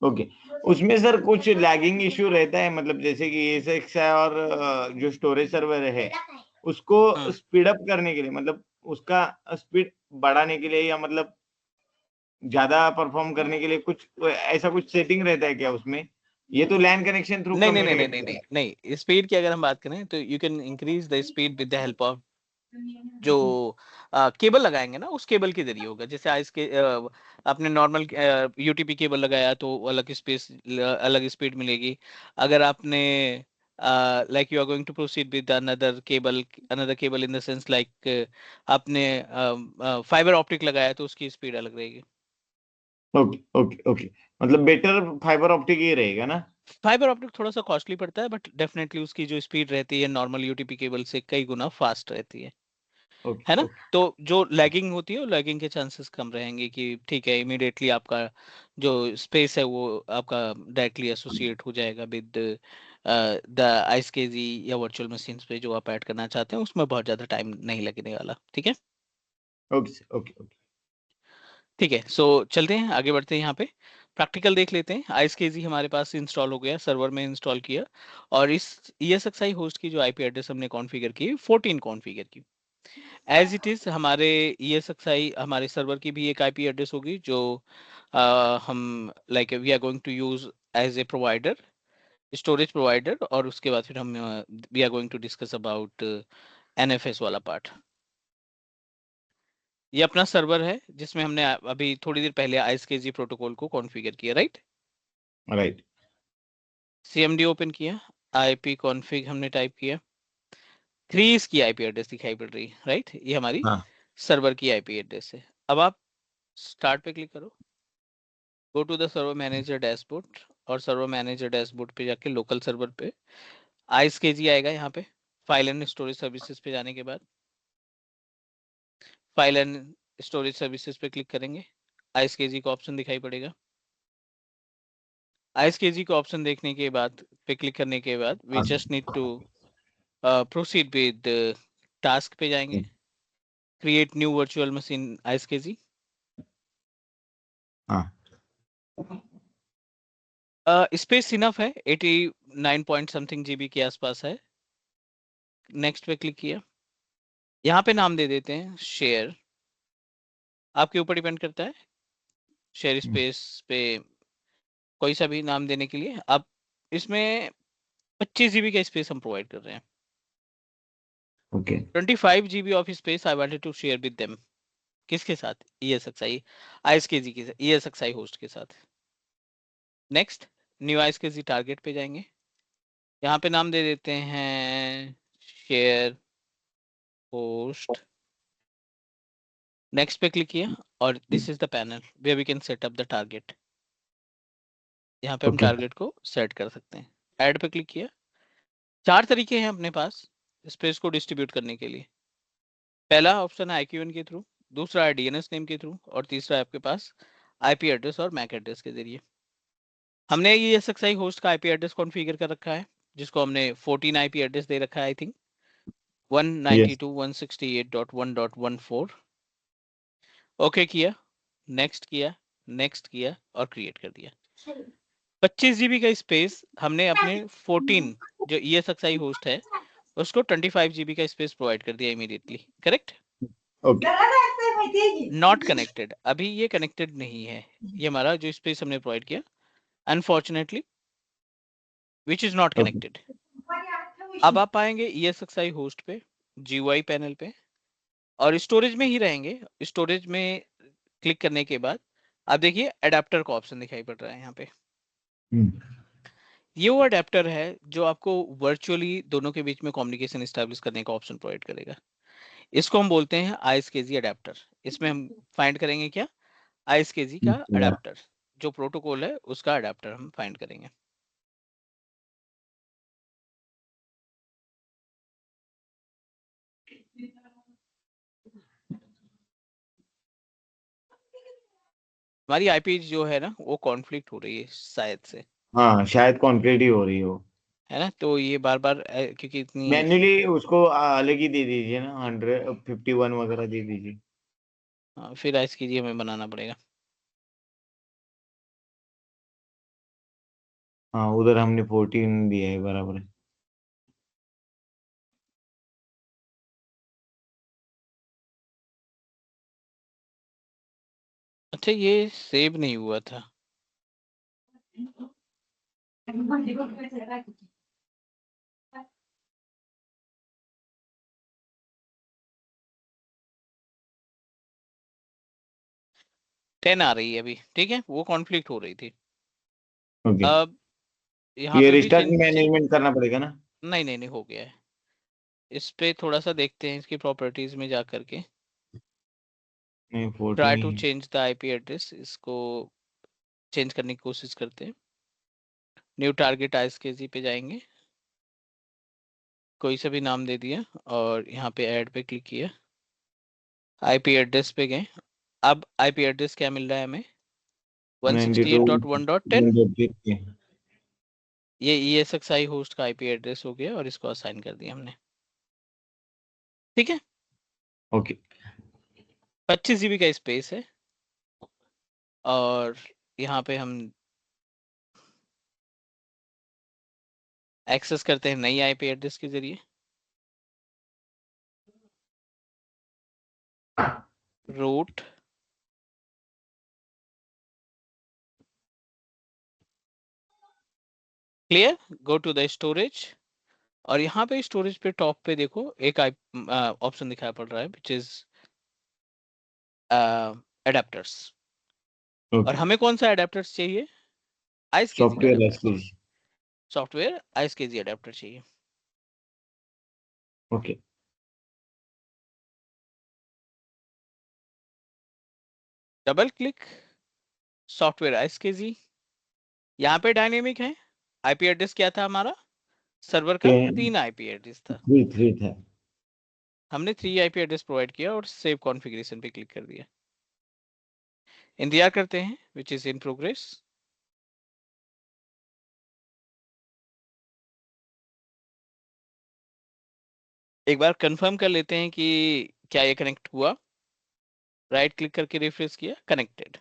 Okay. उसमें सर कुछ लैगिंग इश्यू रहता है, मतलब जैसे कि एसएक्स है और जो स्टोरेज सर्वर है, उसको हम्म स्पीड अप करने के लिए, मतलब उसका स्पीड बढ़ाने के लिए, या मतलब ज्यादा परफॉर्म करने के लिए कुछ ऐसा कुछ सेटिंग रहता है क्या उसमें? ये तो लैन कनेक्शन थ्रू नहीं नहीं नहीं नहीं कम्युनिकेट नहीं कर नहीं रहा नहीं, स्पीड की अगर हम बात करें तो you can increase the speed with the help of जो केबल लगाएंगे ना, उस केबल के जरिए होगा। जैसे आज के आपने नॉर्मल यूटीपी केबल लगाया तो अलग स्पेस, अलग स्पीड मिलेगी। अगर आपने like you are going to proceed with another cable in the sense like आपने फाइबर ऑप्टिक लगाया तो उसकी स्पीड अलग रहेगी। है। ओके ओके ओके, मतलब बेटर फाइबर ऑप्टिक ही रहेगा ना? फाइबर ऑप्टिक थोड़ा सा कॉस्टली पड़ता है, बट डेफिनेटली उसकी जो स्पीड रहती है नॉर्मल यूटीपी केबल से कई गुना फास्ट रहती ओके है ना? ओके। तो जो लैगिंग होती है, वो लैगिंग के चांसेस कम रहेंगे कि ठीक है, इमीडिएटली आपका जो स्पेस है वो आपका डायरेक्टली एसोसिएट हो जाएगा विद द आईएसकेजी या वर्चुअल मशीन्स पे जो आप ऐड करना चाहते हैं, उसमें बहुत ज़्यादा टाइम नहीं लगने वाला। ठीक है। Okay sir, okay okay. ठीक है, सो चलते हैं आगे बढ़ते हैं। यहाँ पे प्रैक्टिकल देख लेते हैं। आईएसकेजी हमारे पास इंस्टॉल हो गया, सर्वर में इंस्टॉल किया, और इस ESXi होस्ट की जो आईपी एड्रेस हमने कॉन्फ़िगर की 14 कॉन्फ़िगर की। एज इट इज हमारे ESXi हमारे सर्वर की भी एक आईपी एड्रेस होगी जो हम like we are going to use as a provider, storage provider, और उसके बाद फिर हम we are going to discuss about NFS वाला पार्ट। ये अपना सर्वर है जिसमें हमने अभी थोड़ी देर पहले आईएसकेजी प्रोटोकॉल को कॉन्फ़िगर किया, राइट? राइट। CMD ओपन किया, आईपी कॉन्फ़िग हमने टाइप किया, 3 इसकी आईपी एड्रेस दिखाई पड़ रही है, राइट? ये हमारी हाँ सर्वर की आईपी एड्रेस है। अब आप स्टार्ट पे क्लिक करो, go to the server manager dashboard, और सर्वर मैनेजर डैशबोर्ड पे जाके लोकल सर्वर पे आईएसकेजी आएगा। यहाँ पे फाइल एंड स्टोरेज सर्विसेज पे जाने के बाद फाइल एंड स्टोरेज सर्विसेज पे क्लिक करेंगे, आईएसकेजी का ऑप्शन दिखाई पड़ेगा। आईएसकेजी का ऑप्शन देखने के बाद पे क्लिक करने के बाद we just need to proceed with task पे जाएंगे, create new virtual machine ISKG. हाँ स्पेस इनफ है, 89 पॉइंट समथिंग जीबी के आसपास है। नेक्स्ट पे क्लिक किया, यहाँ पे नाम दे देते हैं शेयर, आपके ऊपर डिपेंड करता है शेयर स्पेस पे कोई सा भी नाम देने के लिए। अब इसमें 25 जीबी का स्पेस हम प्रोवाइड कर रहे हैं। Okay 25 GB of space I wanted to share with them. किसके साथ? ESXi आईएसकेजी के साथ, ESXi होस्ट के साथ। नेक्स्ट न्यू आईएसकेजी टारगेट पे जाएंगे, यहाँ पे नाम दे देते हैं शेयर होस्ट। नेक्स्ट पे क्लिक किया, और this is the panel where we can set up the target. यहाँ पे हम ओके टारगेट को सेट कर सकते हैं। ऐड पे क्लिक किया, 4 तरीके हैं अपने पास स्पेस को डिस्ट्रीब्यूट करने के लिए। पहला ऑप्शन है IQN के थ्रू, दूसरा है DNS नेम के थ्रू, और तीसरा है आपके पास IP एड्रेस और MAC एड्रेस के जरिए। हमने ये ESXi होस्ट का IP एड्रेस कॉन्फ़िगर कर रखा है, जिसको हमने 14 IP एड्रेस दे रखा है, आई थिंक यस 192.168.1.14। ओके किया, नेक्स्ट किया, नेक्स्ट किया, और क्रिएट कर दिया। 25 जीबी का स्पेस हमने अपने 14 जो ESXi होस्ट है उसको 25 जीबी का स्पेस प्रोवाइड कर दिया immediately, correct? Okay not connected, अभी ये कनेक्टेड नहीं है। ये हमारा जो स्पेस हमने प्रोवाइड किया unfortunately which is not okay connected. अब आप आएंगे ESXi होस्ट पे, GUI पैनल पे, और स्टोरेज में ही रहेंगे। स्टोरेज में क्लिक करने के बाद आप देखिए अडेप्टर का ऑप्शन दिखाई पड़ रहा है यहाँ पे। ये वो अडेप्टर है जो आपको वर्चुअली दोनों के बीच में कम्युनिकेशन एस्टैब्लिश करने का ऑप्शन प्रोवाइड करेगा। इसको हम बोलते हैं आईएसकेजी अडेप्टर। इसमें हम फाइंड करेंगे क्या? आईएसकेजी का अडेप्टर, जो प्रोटोकॉल है उसका अडेप्टर हम फाइंड करेंगे। हमारी आईपी जो है ना वो कॉन्फ्लिक्ट हो रही है शायद से, हाँ शायद कॉन्क्रीट ही हो रही हो। है ना? तो ये बार बार क्योंकि इतनी मैन्युअली उसको अलग ही दे दीजिए ना, 151 वगैरह दे दीजिए। फिर आईएसकेजी हमें बनाना पड़ेगा। हाँ उधर हमने 14 दिया है, बराबर है। अच्छा, ये सेव नहीं हुआ था। टेन आ रही है अभी, ठीक है, वो कॉन्फ्लिक्ट हो रही थी। ओके अब यहाँ ये पे भी रिस्टार्ट चेंज, मैनेजमेंट करना पड़ेगा ना? नहीं नहीं नहीं, हो गया है। इस पे थोड़ा सा देखते हैं इसकी प्रॉपर्टीज में जा करके। नहीं 14 ट्राई ही टू है। चेंज द आईपी एड्रेस, इसको चेंज करने की कोशिश करते हैं। न्यू टारगेट आईएसकेजी पे जाएंगे, कोई सा भी नाम दे दिया, और यहाँ पे ऐड पे क्लिक किया, आईपी एड्रेस पे गए। अब आईपी एड्रेस क्या मिल रहा है हमें? 168.1.10। 92 ये ESXi होस्ट का आईपी एड्रेस हो गया, और इसको असाइन कर दिया हमने, ठीक है। ओके 25 जीबी का स्पेस है, और यहाँ पे हम एक्सेस करते हैं नई आईपी एड्रेस के जरिए। Route clear, go to the storage, और यहाँ पे स्टोरेज पे टॉप पे देखो एक ऑप्शन दिखाई पड़ रहा है विच इज एडेप्टर्स। और हमें कौन सा एडेप्टर्स चाहिए? आईएसकेजी का सॉफ्टवेयर एडेप्टर्स, सॉफ्टवेयर आईएसकेजी एडेप्टर चाहिए। ओके। डबल क्लिक, सॉफ्टवेयर आईएसकेजी, यहाँ पे डायनेमिक है। आईपी एड्रेस क्या था हमारा? सर्वर का 3 आईपी एड्रेस था। 3 था। हमने 3 आईपी एड्रेस प्रोवाइड किया और सेव कॉन्फ़िगरेशन पे क्लिक कर दिया। इंतजार करते हैं विच इज इन प्रोग्रेस। एक बार कंफर्म कर लेते हैं कि क्या ये कनेक्ट हुआ। राइट क्लिक करके रिफ्रेश किया, कनेक्टेड।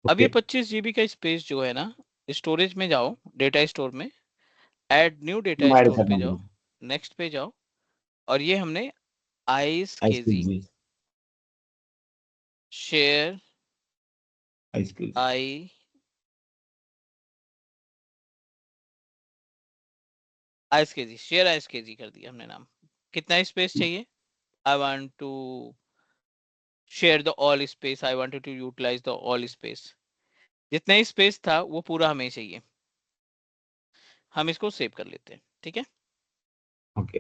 अब ये 25 जीबी का स्पेस जो है ना, स्टोरेज में जाओ, डेटा स्टोर में, add new data add store करना पे जाओ, पड़ेगा। नेक्स्ट पे जाओ, और ये हमने आईएसकेजी आईएसकेजी शेयर आईएसकेजी आई आईएसकेजी शेयर आईएसकेजी कर दिया हमने नाम। कितना स्पेस चाहिए? I want to share the all space, I wanted to utilise the all space. जितना स्पेस था वो पूरा हमें चाहिए। हम इसको सेव कर लेते हैं, ठीक है। ओके।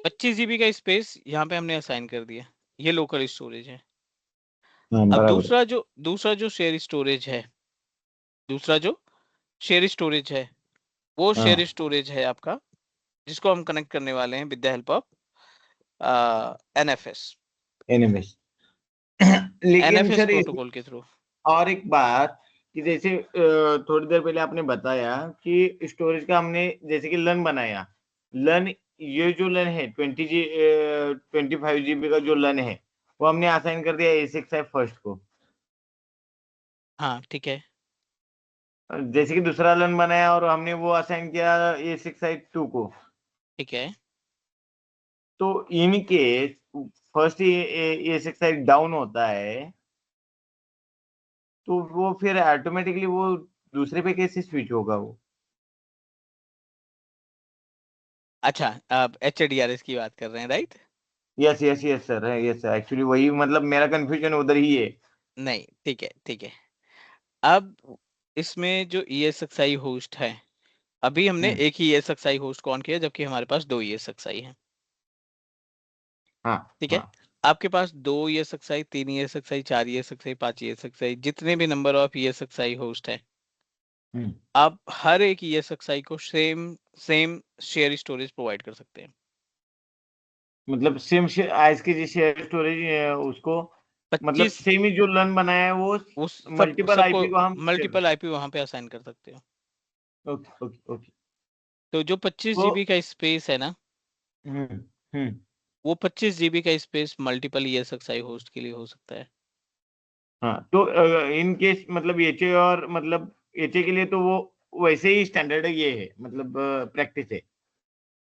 25 जीबी का स्पेस यहाँ पे हमने असाइन कर दिया। ये लोकल स्टोरेज है। हाँ अब बराबर। दूसरा जो शेयर स्टोरेज है, दूसरा जो शेयर स्टोरेज है, वो शेयर हाँ स्टोरेज है आपका, जिसको हम कनेक्ट करने वाले हैं with the help of NFS, NMS. लेकिन एनएफएस सर प्रोटोकॉल के थ्रू। और एक बात कि जैसे थोड़ी देर पहले आपने बताया कि स्टोरेज का हमने जैसे कि लन बनाया। लन, ये जो लन है 25 GB का जो लन है, वो हमने असाइन कर दिया A6i फर्स्ट को। हाँ ठीक है। जैसे कि दूसरा लन बनाया और हमने वो असाइन किया A6i 2 को। ठीक है। तो in case first A6i down होता है, तो वो फिर ऑटोमेटिकली वो दूसरे पे कैसे स्विच होगा वो? अच्छा, आप HDRS की बात कर रहे हैं, right? Yes yes yes sir, है यस सर, एक्चुअली वही मतलब मेरा कंफ्यूजन उधर ही है। नहीं, ठीक है ठीक है। अब इसमें जो ESXi होस्ट है, अभी हमने हम्म, एक ही ESXi होस्ट ऑन किया, जबकि हमारे पास 2 ESXi हैं। हाँ ठीक है। हाँ। आपके पास 2 ESXi, 3 ESXi, 4 ESXi, 5 ESXi, जितने भी नंबर ऑफ ESXi होस्ट है, हम्म, आप हर एक ESXi को same same share storage provide कर सकते हैं। मतलब सेम आज के जो शेयर स्टोरेज उसको, मतलब 25, सेम ही जो लन बनाया है वो उस सब मल्टीपल सबको आईपी को हम शेयर कर मल्टीपल सकते आईपी वहां पे असाइन कर सकते हो। हैं। Okay okay okay. तो जो 25 तो जीबी का स्पेस है ना, हम्म हम्म वो 25 जीबी का स्पेस मल्टीपल ESXi होस्ट के लिए हो सकता है। हाँ, तो इन केस मतलब एचए और मतलब एचए के लिए तो वो वैसे ही स्टैंडर्ड ये है, मतलब प्रैक्टिस है।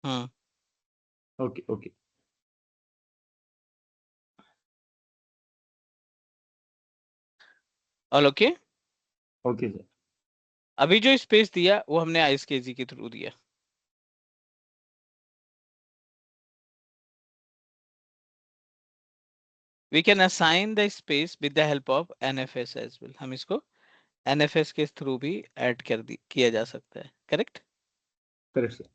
हम्म। ओके ओके और ओके, ओके सर। अभी जो स्पेस दिया वो हमने आईएसकेजी के थ्रू दिया। We can assign the space with the help of NFS as well. हम इसको एनएफएस के थ्रू भी ऐड किया जा सकता है, करेक्ट। Correct sir.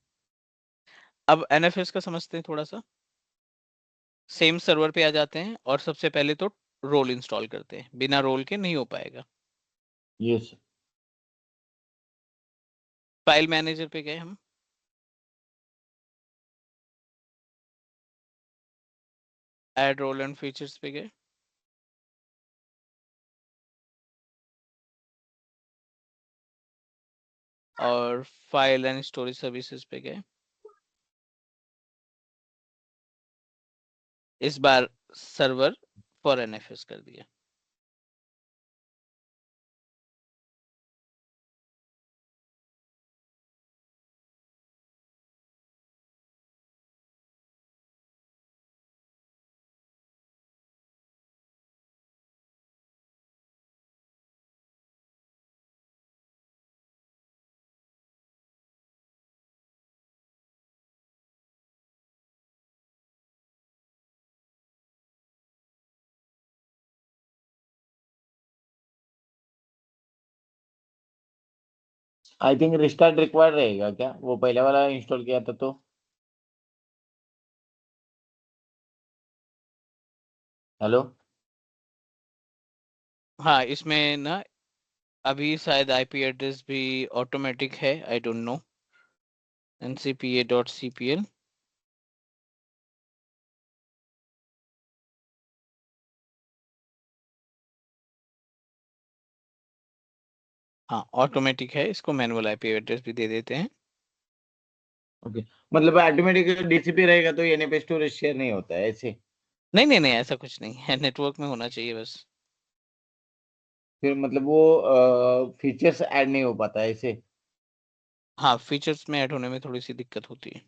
अब एनएफएस का समझते हैं थोड़ा सा। सेम सर्वर पे आ जाते हैं और सबसे पहले तो रोल इंस्टॉल करते हैं, बिना रोल के नहीं हो पाएगा। Yes sir. फाइल मैनेजर पे गए हम, ऐड रोल एंड फीचर्स पे गए, और फाइल एंड स्टोरेज सर्विसेज पे गए। इस बार सर्वर फॉर एनएफएस कर दिया। आई थिंक रिस्टार्ट रिक्वायर्ड रहेगा क्या, वो पहले वाला इंस्टॉल किया था तो। हेलो। हाँ, इसमें ना अभी शायद आईपी एड्रेस भी ऑटोमेटिक है, आई डोंट नो। ncpa.cpl। हाँ, ऑटोमेटिक है, इसको मैनुअल आईपी एड्रेस भी दे देते हैं। ओके, मतलब ऑटोमेटिक डीसीपी रहेगा तो एनएफ स्टोरेज शेयर नहीं होता है ऐसे। नहीं नहीं नहीं, ऐसा कुछ नहीं है, नेटवर्क में होना चाहिए बस। फिर मतलब वो फीचर्स ऐड नहीं हो पाता है ऐसे। हाँ, फीचर्स में ऐड होने में थोड़ी सी दिक्कत होती है।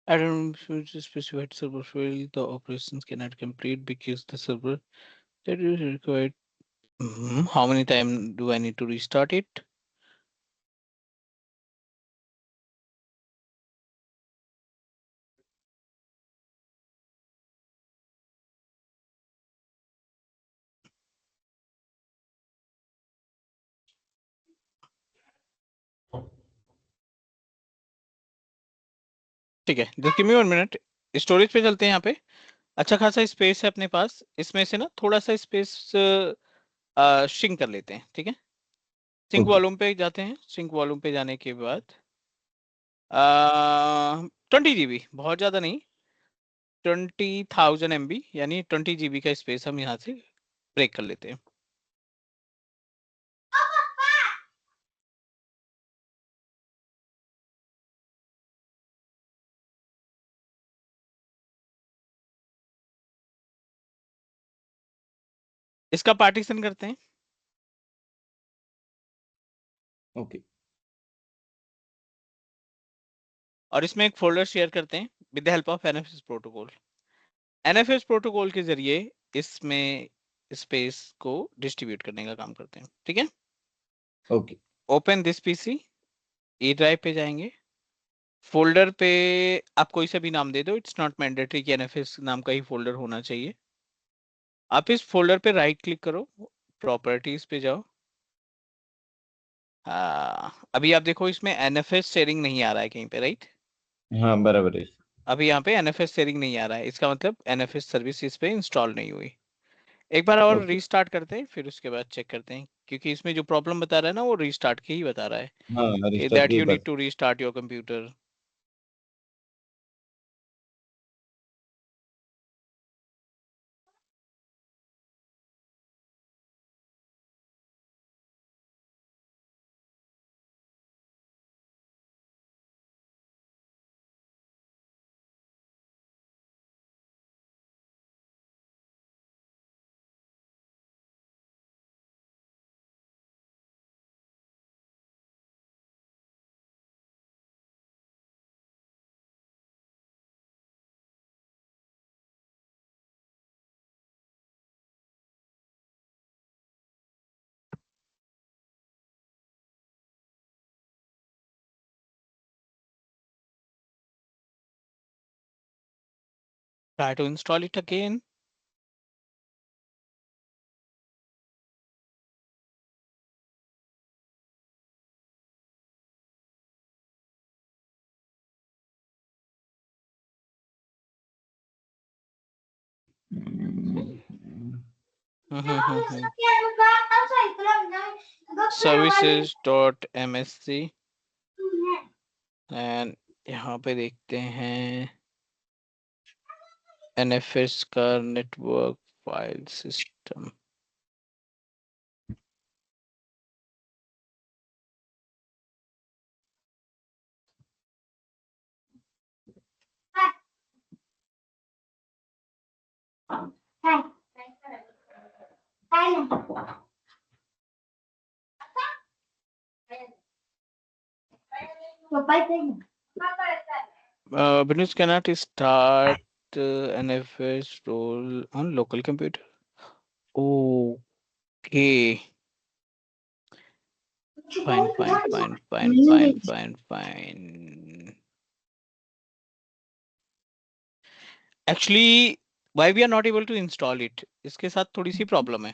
I don't specified server failed, the operations cannot complete because the server that is required. How many time do I need to restart it? ठीक है, just give me 1 minute. Storage पे चलते हैं। यहाँ पे अच्छा खासा स्पेस है अपने पास, इसमें से ना थोड़ा सा स्पेस श्रिंक कर लेते हैं, ठीक है। Sink okay. वॉल्यूम पे जाते हैं। सिंक वॉल्यूम पे जाने के बाद 20 GB, बहुत ज्यादा नहीं, 20,000 MB यानी 20 GB का स्पेस हम यहाँ से ब्रेक कर लेते हैं। इसका पार्टीशन करते हैं। ओके। और इसमें एक फोल्डर शेयर करते हैं with the help of NFS protocol. NFS protocol के जरिए इसमें स्पेस को डिस्ट्रीब्यूट करने का काम करते हैं, ठीक है। Okay open this PC, E drive पे जाएंगे, फोल्डर पे आप कोई सा भी नाम दे दो, इट्स नॉट मैंडेटरी कि एनएफएस नाम का ही फोल्डर होना चाहिए। आप इस फोल्डर पे राइट क्लिक करो, प्रॉपर्टीज पे जाओ। अभी आप देखो इसमें एनएफएस शेयरिंग नहीं आ रहा है कहीं पे, राइट। हाँ बराबर है। अभी यहाँ पे एनएफएस शेयरिंग नहीं आ रहा है, इसका मतलब एनएफएस सर्विस इस पे इंस्टॉल नहीं हुई। एक बार और ओके रीस्टार्ट करते हैं, फिर उसके बाद चेक करते हैं, क्योंकि इसमें जो प्रॉब्लम बता रहा है ना वो रीस्टार्ट की ही बता रहा है हाँ कि रिस्टार्ट दैट की यू नीड बात। To restart your computer. Try to install it again. services.msc and यहाँ पे देखते हैं एनएफएस का network file system. Windows cannot start NFS role on local computer. Okay. Fine. Actually, why we are not able to install it? इसके साथ थोड़ी सी problem है।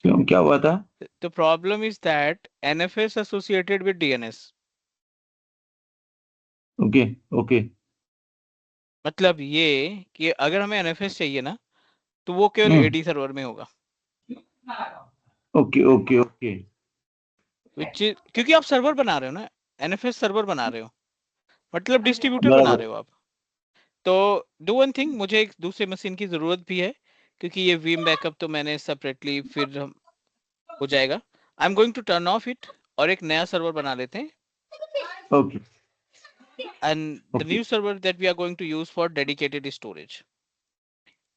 क्यों, क्या हुआ था? The problem is that NFS associated with DNS. Okay okay मतलब ये कि अगर हमें NFS चाहिए ना तो वो केवल हम्म AD सर्वर में होगा। ओके ओके ओके क्योंकि आप सर्वर बना रहे हो ना, NFS सर्वर बना रहे हो, मतलब डिस्ट्रीब्यूटर बना बराबर। रहे हो आप। तो डू वन थिंग, मुझे एक दूसरे मशीन की जरूरत भी है, क्योंकि ये वीम बैकअप तो मैंने सेपरेटली फिर हो जाएगा। I am going to turn off it और एक नया सर्वर बना लेते हैं। Okay and the okay new server that we are going to use for dedicated storage.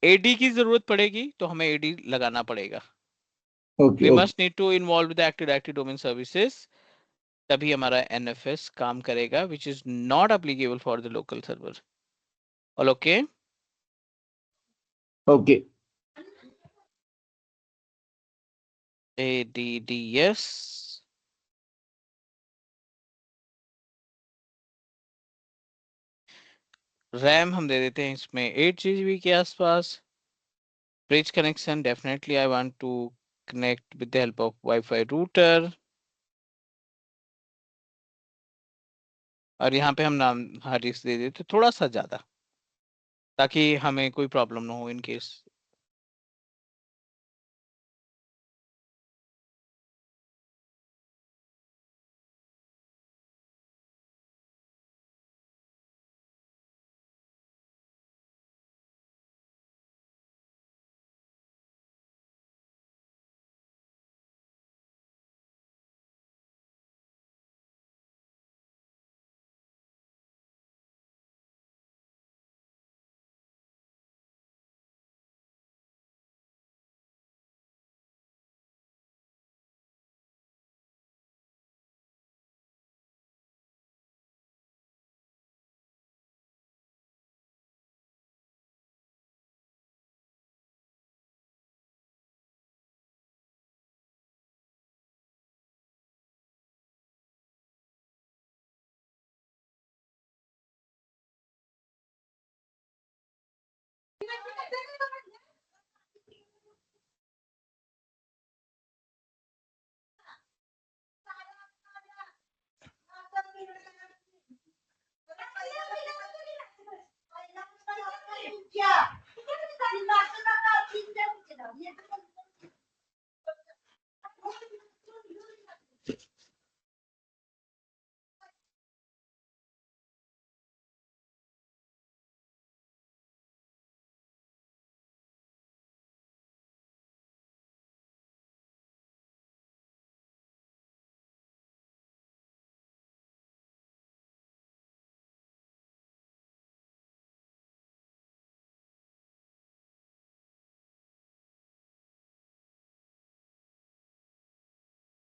AD की जरूरत पड़ेगी तो हमें एडी लगाना पड़ेगा। Okay we okay must need to involve the active directory domain services, तभी हमारा एनएफएस काम करेगा, which is not applicable for the local server. All okay. Okay ADDS RAM हम दे देते हैं इसमें 8 GB के आसपास। Bridge connection definitely I want to connect with the help of Wi-Fi router। और यहाँ पे हम नाम हार्ड डिस्क दे देते थोड़ा सा ज्यादा, ताकि हमें कोई प्रॉब्लम ना हो in case.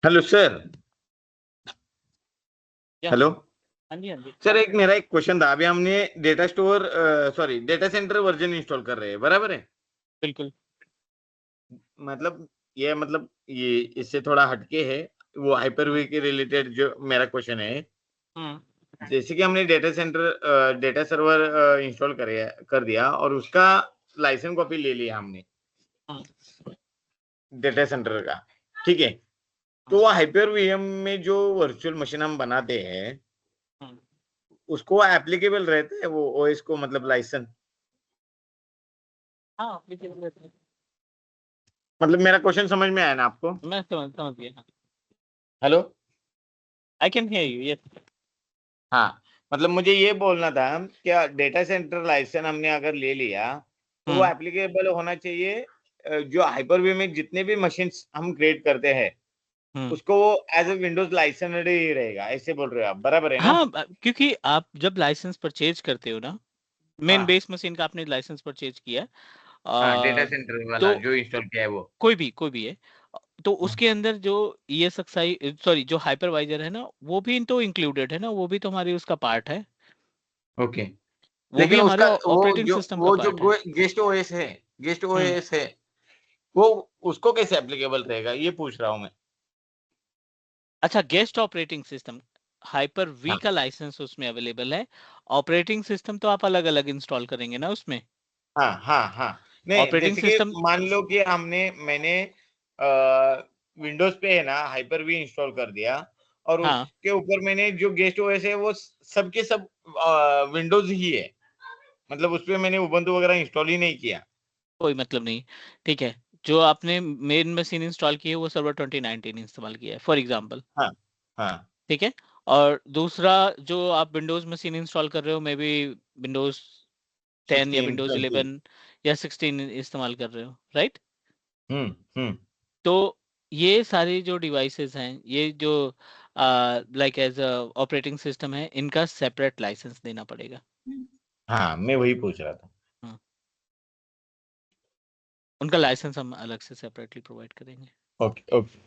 Hello sir. Hello हाँ जी, हाँ जी, सर, मेरा एक क्वेश्चन था। अभी हमने data store sorry data centre version install कर रहे हैं, बराबर है? बिल्कुल। मतलब ये इससे थोड़ा हटके है। वो हाइपर वी के रिलेटेड जो मेरा क्वेश्चन है, जैसे कि हमने डेटा सर्वर इंस्टॉल कर दिया और उसका लाइसेंस कॉपी ले लिया हमने डेटा सेंटर का, ठीक है? तो वो हाइपर वीएम में जो वर्चुअल मशीन हम बनाते हैं, उसको एप्लीकेबल रहते हैं वो ओएस को, मतलब लाइसेंस? हाँ, applicable रहते हैं। मतलब मेरा क्वेश्चन समझ में आया ना आपको? मैं समझ गया। Hello. I can hear you, yes. हाँ, मतलब मुझे ये बोलना था, क्या डेटा सेंटर लाइसेंस हमने अगर ले लिया तो वो एप्लीकेबल होना चाहिए जो हाइपर-वी में जितने भी मशीन्स हम क्रिएट करते हैं उसको वो एज ए विंडोज लाइसेंस ही रहेगा, ऐसे बोल रहे हो आप, बराबर है ना? हाँ, क्योंकि आप जब लाइसेंस परचेज करते हो ना, मेन हाँ बेस मशीन का आपने लाइसेंस परचेज किया, हाँ, डेटा अ, सेंटर वाला तो जो इंस्टॉल किया है वो। कोई भी है, तो उसके अंदर जो ईएसएक्सआई सॉरी जो हाइपरवाइजर है ना, वो भी तो इंक्लूडेड है ना, वो भी तो हमारी उसका पार्ट है, ओके। वो भी लेकिन हमारे उसका ऑपरेटिंग सिस्टम का वो जो पार्ट है। गेस्ट ओएस है, गेस्ट हम्म ओएस है, वो उसको कैसे एप्लीकेबल रहेगा, ये पूछ रहा हूँ मैं। अच्छा, guest operating system hyper V हाँ का लाइसेंस उसमें अवेलेबल है। ऑपरेटिंग सिस्टम तो आप अलग अलग इंस्टॉल करेंगे ना उसमें। हाँ हाँ हाँ। नहीं, ऑपरेटिंग जैसे कि सिस्टम, मान लो कि मैंने विंडोज पे है ना हाइपर वी इंस्टॉल कर दिया, और हाँ, उसके ऊपर मैंने जो गेस्ट ओएस है वो सबके सब विंडोज ही है, मतलब उसपे मैंने उबंटू वगैरह इंस्टॉल ही नहीं किया। कोई मतलब नहीं, ठीक है। जो आपने मेन मशीन इंस्टॉल की है वो सर्वर 2019 इस्तेमाल किया है फॉर एग्जांपल, हाँ हाँ। ठीक है। और दूसरा जो आप विंडोज मशीन इंस्टॉल कर रहे हो, मे बी विंडोज 10 या 16 विंडोज 20। 11 या 16 इस्तेमाल कर रहे हो, राइट? हम्म। तो ये सारे जो डिवाइसेस हैं, ये जो लाइक एज ऑपरेटिंग सिस्टम है, इनका सेपरेट लाइसेंस देना पड़ेगा। हाँ, मैं वही पूछ रहा था। हम्म, उनका लाइसेंस हम अलग से सेपरेटली प्रोवाइड करेंगे। Okay okay.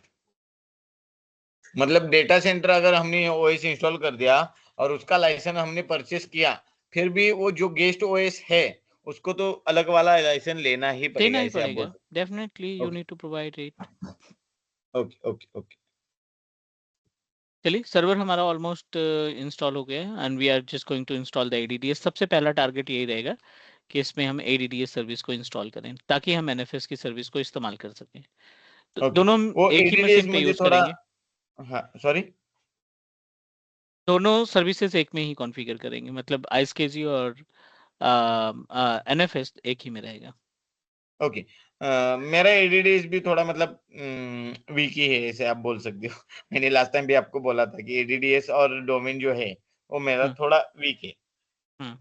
मतलब डेटा सेंटर अगर हमने ओएस इंस्टॉल कर दिया और उसका लाइसेंस हमने परचेस किया, फिर भी वो जो गेस्ट ओएस है उसको तो अलग वाला लाइसेंस लेना ही देना पड़ेगा, ही ऐसे आप बोल पड़ेगा, रहे डेफिनेटली हो? You okay need to provide it. Okay okay okay. चलिए, सर्वर हमारा ऑलमोस्ट इंस्टॉल हो गया है and we are just going to install the ADDS. सबसे पहला टारगेट यही रहेगा कि इसमें हम एडीडीएस सर्विस को इंस्टॉल करें ताकि हम एनएफएस की सर्विस को इस्तेमाल कर सकें। तो ओके। दोनों हम वो एक ही एडीडीएस मशीन पे मुझे यूज थोड़ा, करेंगे, हाँ सॉरी। दोनों सर्विसेज एक में ही कॉन्फ़िगर करेंगे, मतलब आईएसकेजी और एनएफएस एक ही में रहेगा। ओके। मेरा एडीडीएस भी थोड़ा मतलब वीक ही है, ऐसे आप बोल सकते हो। मैंने लास्ट टाइम भी आपको बोला था कि एडीडीएस और डोमेन जो है वो मेरा हम्म थोड़ा वीक है। हम्म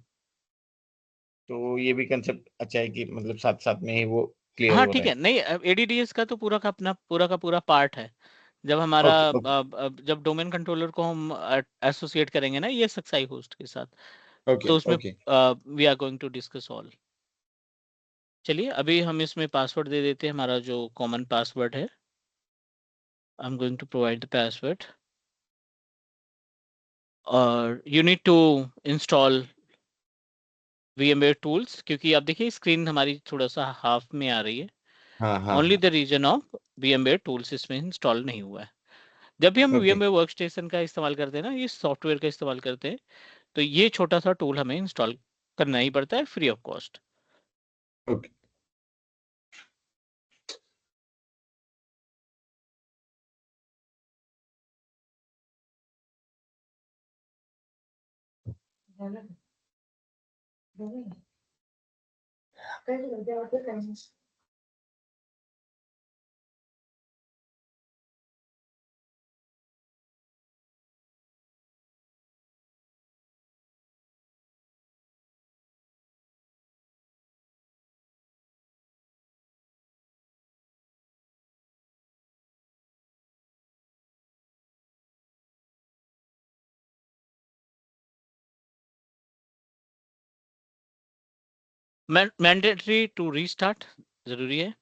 तो ये भी कंसेप्ट अच्छा है कि मतलब साथ साथ में ही वो क्लियर हाँ, हो ठीक रहा है। है। नहीं, एडीडीएस का तो पूरा का अपना पूरा का पूरा पार्ट है। जब हमारा ओके ओके जब डोमेन कंट्रोलर को हम एसोसिएट करेंगे ना ये सक्साई होस्ट के साथ, ओके तो उसमें okay. We are going to discuss all. चलिए, अभी हम इसमें पासवर्ड दे देते हैं, हमारा जो कॉमन पासवर्ड है। I am going to provide the password और you need to install VMware tools, क्योंकि आप देखिए स्क्रीन हमारी थोड़ा सा हाफ में आ रही है। हाँ हाँ ओनली हाँ। The reason of VMware tools इसमें इंस्टॉल नहीं हुआ है। जब भी हम ओके VMware वर्कस्टेशन का इस्तेमाल करते हैं ना, ये सॉफ्टवेयर का इस्तेमाल करते हैं, तो ये छोटा सा टूल हमें इंस्टॉल करना ही पड़ता है free of cost. Okay mandatory to restart जरूरी है।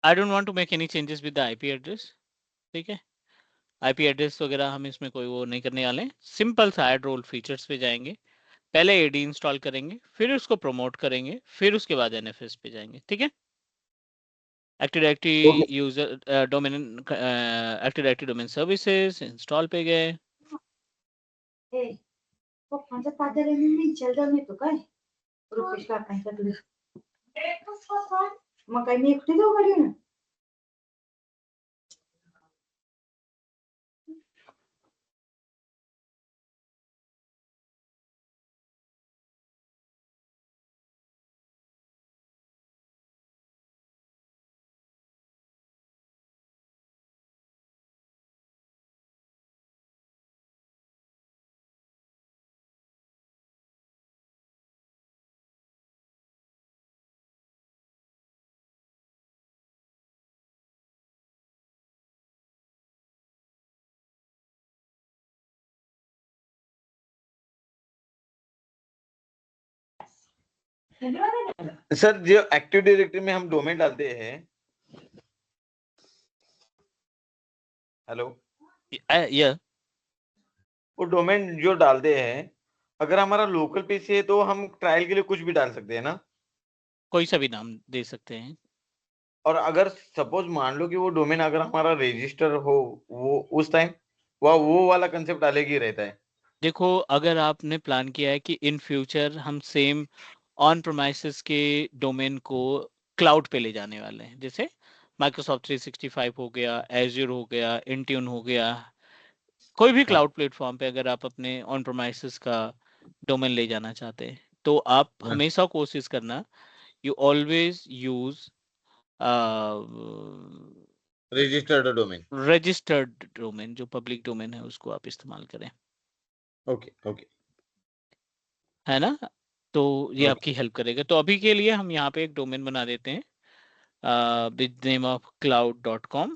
I don't want to make any changes with the IP address. ठीक है, आईपी एड्रेस वगैरह हम इसमें कोई वो नहीं करने वाले हैं। सिंपल सा ऐड रोल फीचर्स पे जाएंगे, पहले एडी इंस्टॉल करेंगे, फिर उसको प्रमोट करेंगे, फिर उसके बाद एनएफएस पे जाएंगे। ठीक है, active okay directory user domain, active directory domain services install पे गए। पप्पांचा तात्या विचार जाऊन येतो काय रुपेश काकांच्याकडे मग काय मी एकटी जाऊ गाडी ना सर, जो एक्टिव डायरेक्टरी में हम डोमेन डालते हैं, हेलो, या वो डोमेन जो डालते हैं, अगर हमारा लोकल पीसी है तो हम ट्रायल के लिए कुछ भी डाल सकते हैं ना? कोई सा भी नाम दे सकते हैं। और अगर सपोज मान लो कि वो डोमेन अगर हमारा रजिस्टर हो, वो उस टाइम वो वाला कंसेप्ट अलग ही रहता है। देखो, अगर आपने प्लान किया है कि इन फ्यूचर हम सेम ऑन प्रोमाइसेस के डोमेन को क्लाउड पे ले जाने वाले हैं, जैसे माइक्रोसॉफ्ट 365 हो गया, एज्योर हो गया, इंट्यून हो गया, कोई भी हाँ क्लाउड प्लेटफॉर्म पे अगर आप अपने ऑन प्रोमाइसेस का डोमेन ले जाना चाहते हैं, तो आप हाँ हमेशा कोशिश करना, you always use registered domain. Registered domain, जो पब्लिक डोमेन है उसको आप इस्तेमाल करें, ओके ओके है ना? तो ये ओके। आपकी हेल्प करेगा। तो अभी के लिए हम यहाँ पे एक डोमेन बना देते हैं विद नेम ऑफ cloud.com।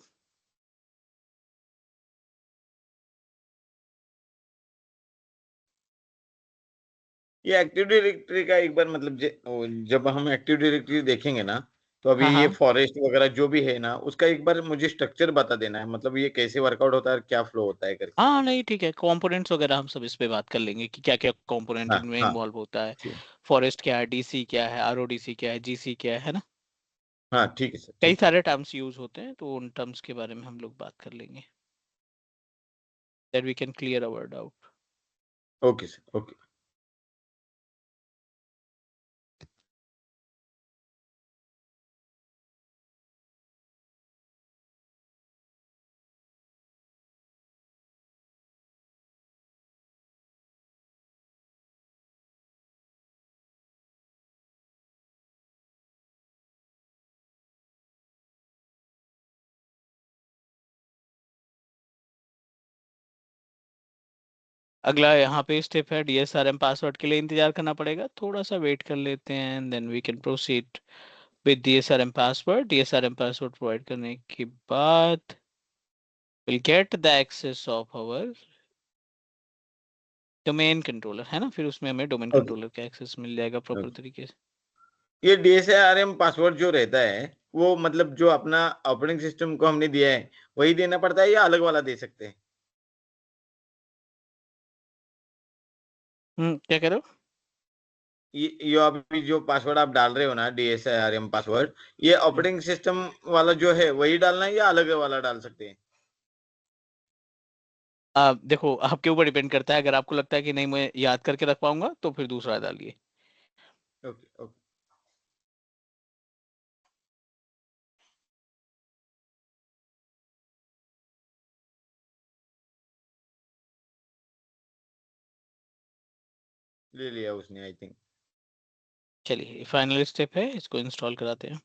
ये एक्टिव डायरेक्टरी का एक बार मतलब जब हम एक्टिव डायरेक्टरी देखेंगे ना, तो अभी हाँ ये हाँ फॉरेस्ट वगैरह जो भी है ना, उसका एक बार मुझे स्ट्रक्चर बता देना है, मतलब ये कैसे वर्कआउट होता है और क्या फ्लो होता है करके। हाँ, नहीं ठीक है, कंपोनेंट्स वगैरह हम सब इस पे बात कर लेंगे कि क्या क्या कंपोनेंट हाँ इनमें हाँ इन्वॉल्व होता है। ठीक। फॉरेस्ट क्या है, डीसी क्या है, आरओडीसी क्या है, जीसी क्या है ना? हाँ ठीक है सर, कई ठीक सारे टर्म्स यूज होते हैं, तो उन टर्म्स के बारे में हम लोग बात कर लेंगे, that we can clear our doubt. है। Okay sir, okay. अगला यहाँ पे स्टेप है, डीएसआरएम पासवर्ड के लिए इंतजार करना पड़ेगा, थोड़ा सा वेट कर लेते हैं, then we can proceed with DSRM password. DSRM password provide करने के बाद we'll get the access of our domain controller है ना, फिर उसमें हमें डोमेन ओके कंट्रोलर का एक्सेस मिल जाएगा प्रॉपर तरीके से। ये DSRM पासवर्ड जो रहता है वो मतलब जो अपना ऑपरेटिंग सिस्टम को हमने दिया है वही देना पड़ता है या अलग वाला दे सकते हैं? क्या कह रहे हो? ये अभी जो पासवर्ड आप डाल रहे हो ना DSRM पासवर्ड, ये ऑपरेटिंग सिस्टम वाला जो है वही डालना है या अलग वाला डाल सकते हैं? देखो आपके ऊपर डिपेंड करता है, अगर आपको लगता है कि नहीं मैं याद करके रख पाऊंगा तो फिर दूसरा डालिए। ओके ओके ले लिया उसने आई थिंक। चलिए फाइनल स्टेप है, इसको इंस्टॉल कराते हैं।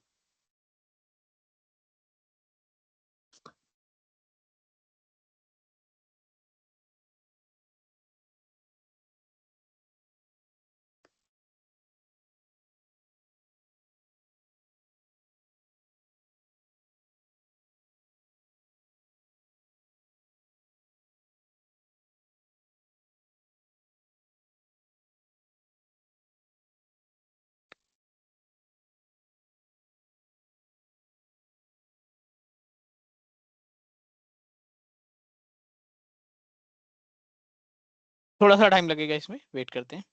थोड़ा सा टाइम लगेगा इसमें, वेट करते हैं।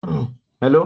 हेलो।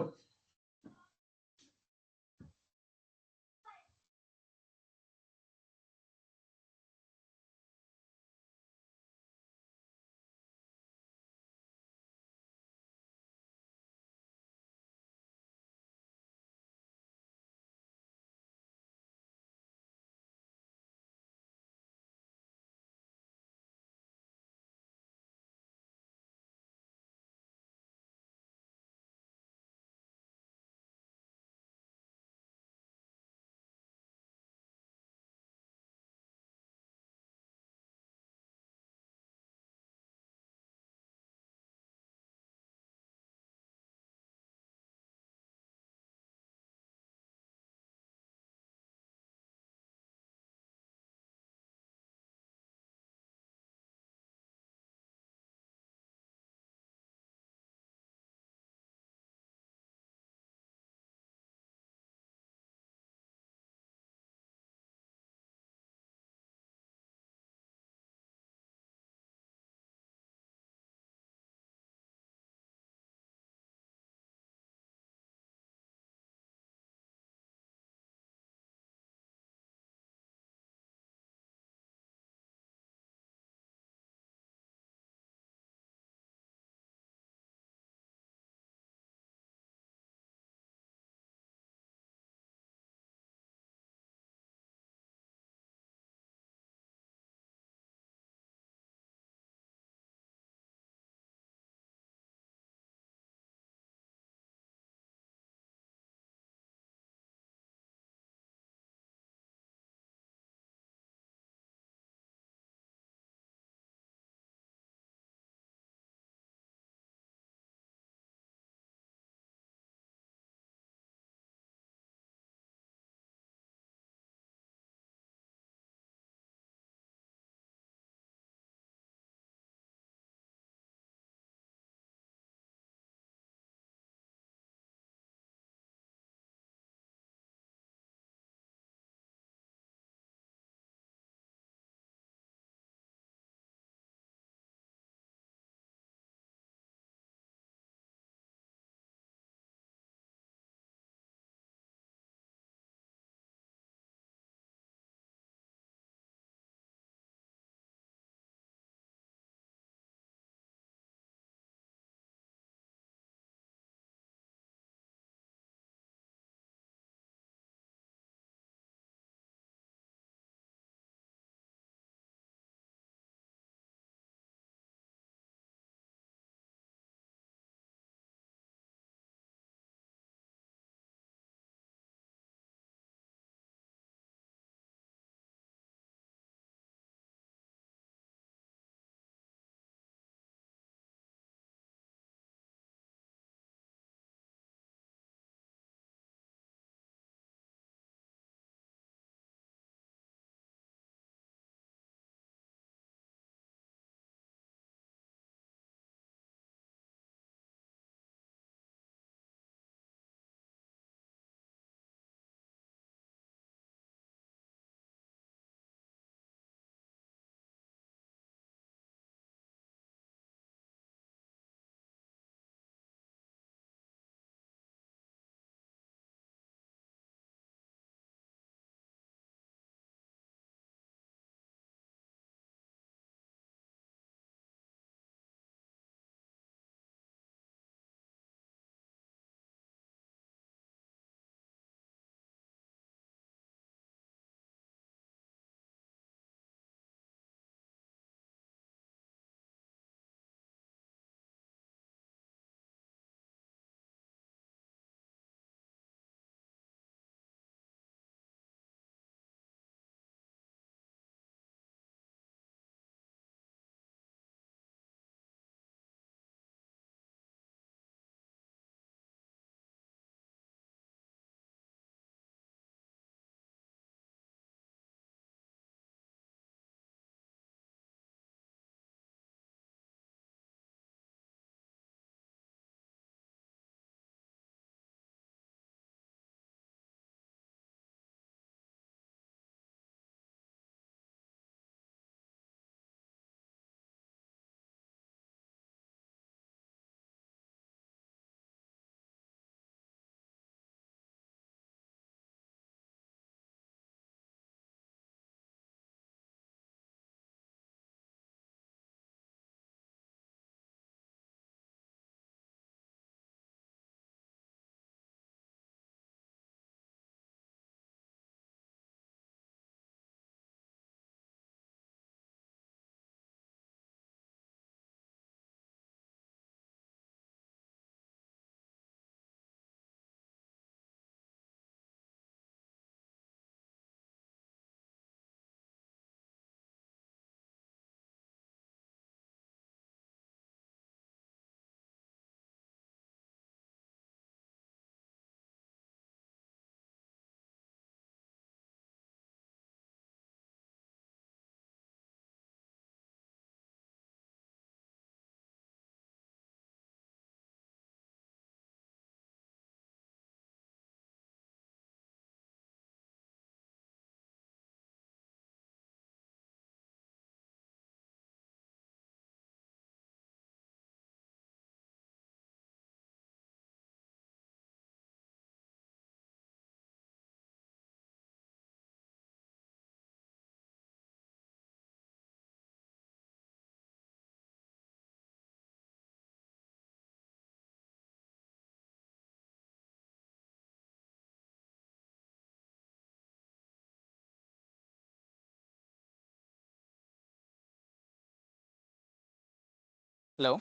Hello,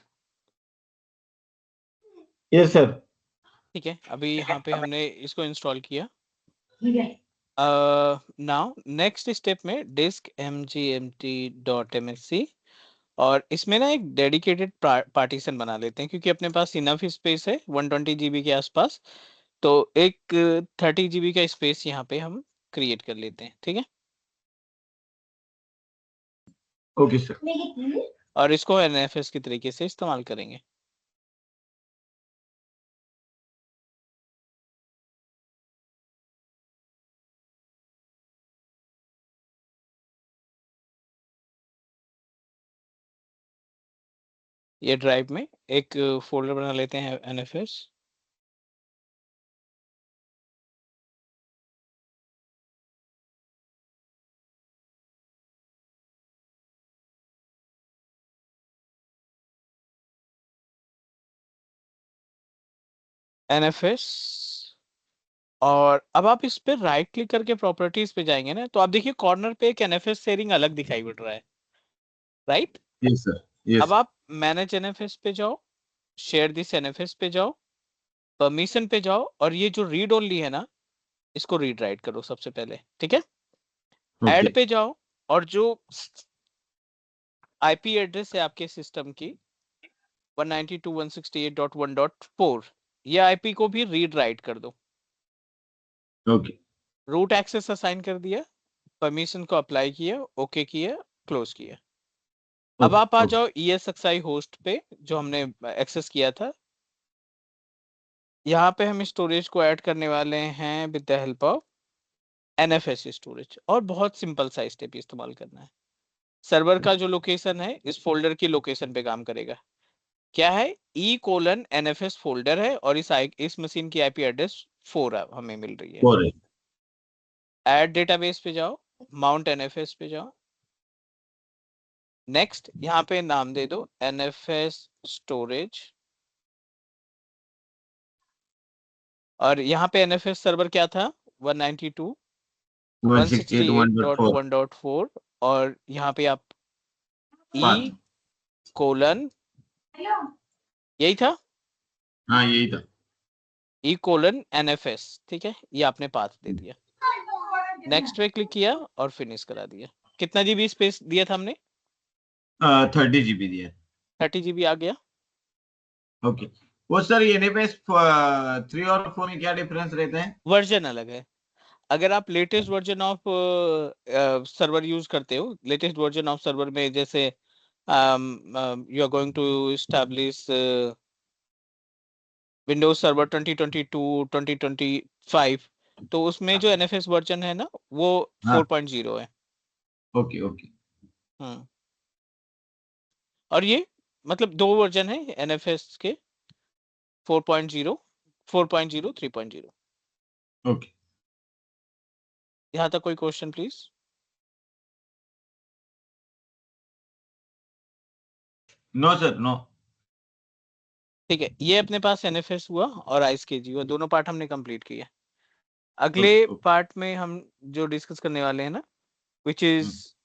yes sir. ठीक है, अभी यहाँ पे हमने इसको इंस्टॉल किया। ठीक है। नाउ नेक्स्ट स्टेप में डिस्क mgmt.msc, और इसमें ना एक डेडिकेटेड पार्टीशन बना लेते हैं, क्योंकि अपने पास इनफ स्पेस है 120 GB के आसपास। तो एक 30 GB का स्पेस यहाँ पे हम क्रिएट कर लेते हैं, ठीक है। Okay sir. और इसको NFS की तरीके से इस्तेमाल करेंगे। ये ड्राइव में एक फोल्डर बना लेते हैं NFS। NFS, और अब आप इस पे राइट क्लिक करके प्रॉपर्टीज पे जाएंगे ना, तो आप देखिए कॉर्नर पे एक NFS शेयरिंग अलग दिखाई पड़ रहा है, राइट। Yes sir. यस। अब आप मैनेज NFS पे जाओ, शेयर दिस NFS पे जाओ, परमिशन पे जाओ, और ये जो रीड ओनली है ना, इसको रीड राइट करो सबसे पहले, ठीक है। ऐड पे जाओ, और जो IP एड्रेस है आपके सिस्टम की 192.168.1.4, ये IP को भी रीड राइट कर दो। ओके। रूट एक्सेस असाइन कर दिया, परमिशन को अप्लाई किया, ओके किया, क्लोज किया। अब आप आ जाओ ESXi होस्ट पे जो हमने एक्सेस किया था। यहाँ पे हम स्टोरेज को ऐड करने वाले हैं with the help of NFS storage, और बहुत सिंपल सा स्टेप इस्तेमाल करना है। सर्वर का जो लोकेशन है इस फोल्डर की लोकेशन पे काम करेगा। क्या है, E:NFS फोल्डर है, और इस मशीन की IP एड्रेस 4 हमें मिल रही है। ऐड डेटाबेस पे जाओ, माउंट NFS पे जाओ, नेक्स्ट यहाँ पे नाम दे दो NFS स्टोरेज, और यहाँ पे NFS सर्वर क्या था 192.168.1.4, और यहाँ पे आप E:, यही था, हाँ यही था। E:NFS, ठीक है, ये आपने पाथ दे दिया। नेक्स्ट पे क्लिक किया और फिनिश करा दिया। कितना GB स्पेस दिया था हमने? 30 GB दिया। 30 GB आ गया। ओके। वो सर ये NFS 3 और 4 में क्या डिफरेंस रहता है? वर्जन अलग है। अगर आप latest version of server use करते हो, लेटेस्ट वर्जन ऑफ सर्वर में जैसे you are going to establish Windows server 2022 2025, तो उसमें जो NFS वर्जन है ना वो 4.0 है। Okay okay. हम्म, और ये मतलब दो वर्जन है NFS के, 4.0, 4.0, 3.0। ओके। यहाँ तक कोई question please? No sir no. ठीक है, ये अपने पास NFS हुआ और ISKG हुआ, दोनों पार्ट हमने कंप्लीट किया। अगले ओके ओके। पार्ट में हम जो डिस्कस करने वाले हैं ना, विच इज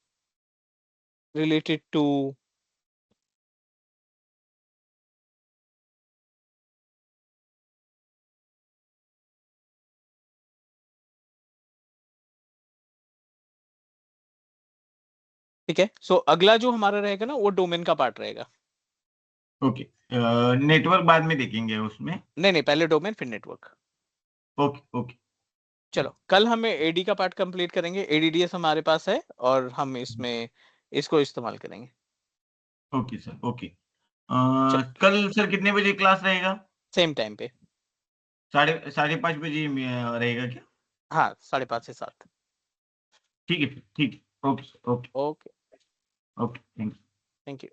रिलेटेड टू ठीक है। सो अगला जो हमारा रहेगा ना वो डोमेन का पार्ट रहेगा। ओके। नेटवर्क बाद में देखेंगे उसमें। नहीं नहीं, पहले डोमेन फिर नेटवर्क। Okay okay. चलो, कल हमें AD का पार्ट कंप्लीट करेंगे। ADDS हमारे पास है और हम इसमें इसको इस्तेमाल करेंगे। Okay sir okay. चलो, कल सर कितने बजे क्लास रहेगा? सेम टाइम पे। 5:30 बजे रहेगा क्या? हाँ, 5:30 से 7। ठीक है ठीक है। Okay okay. Okay, okay thank you. Thank you.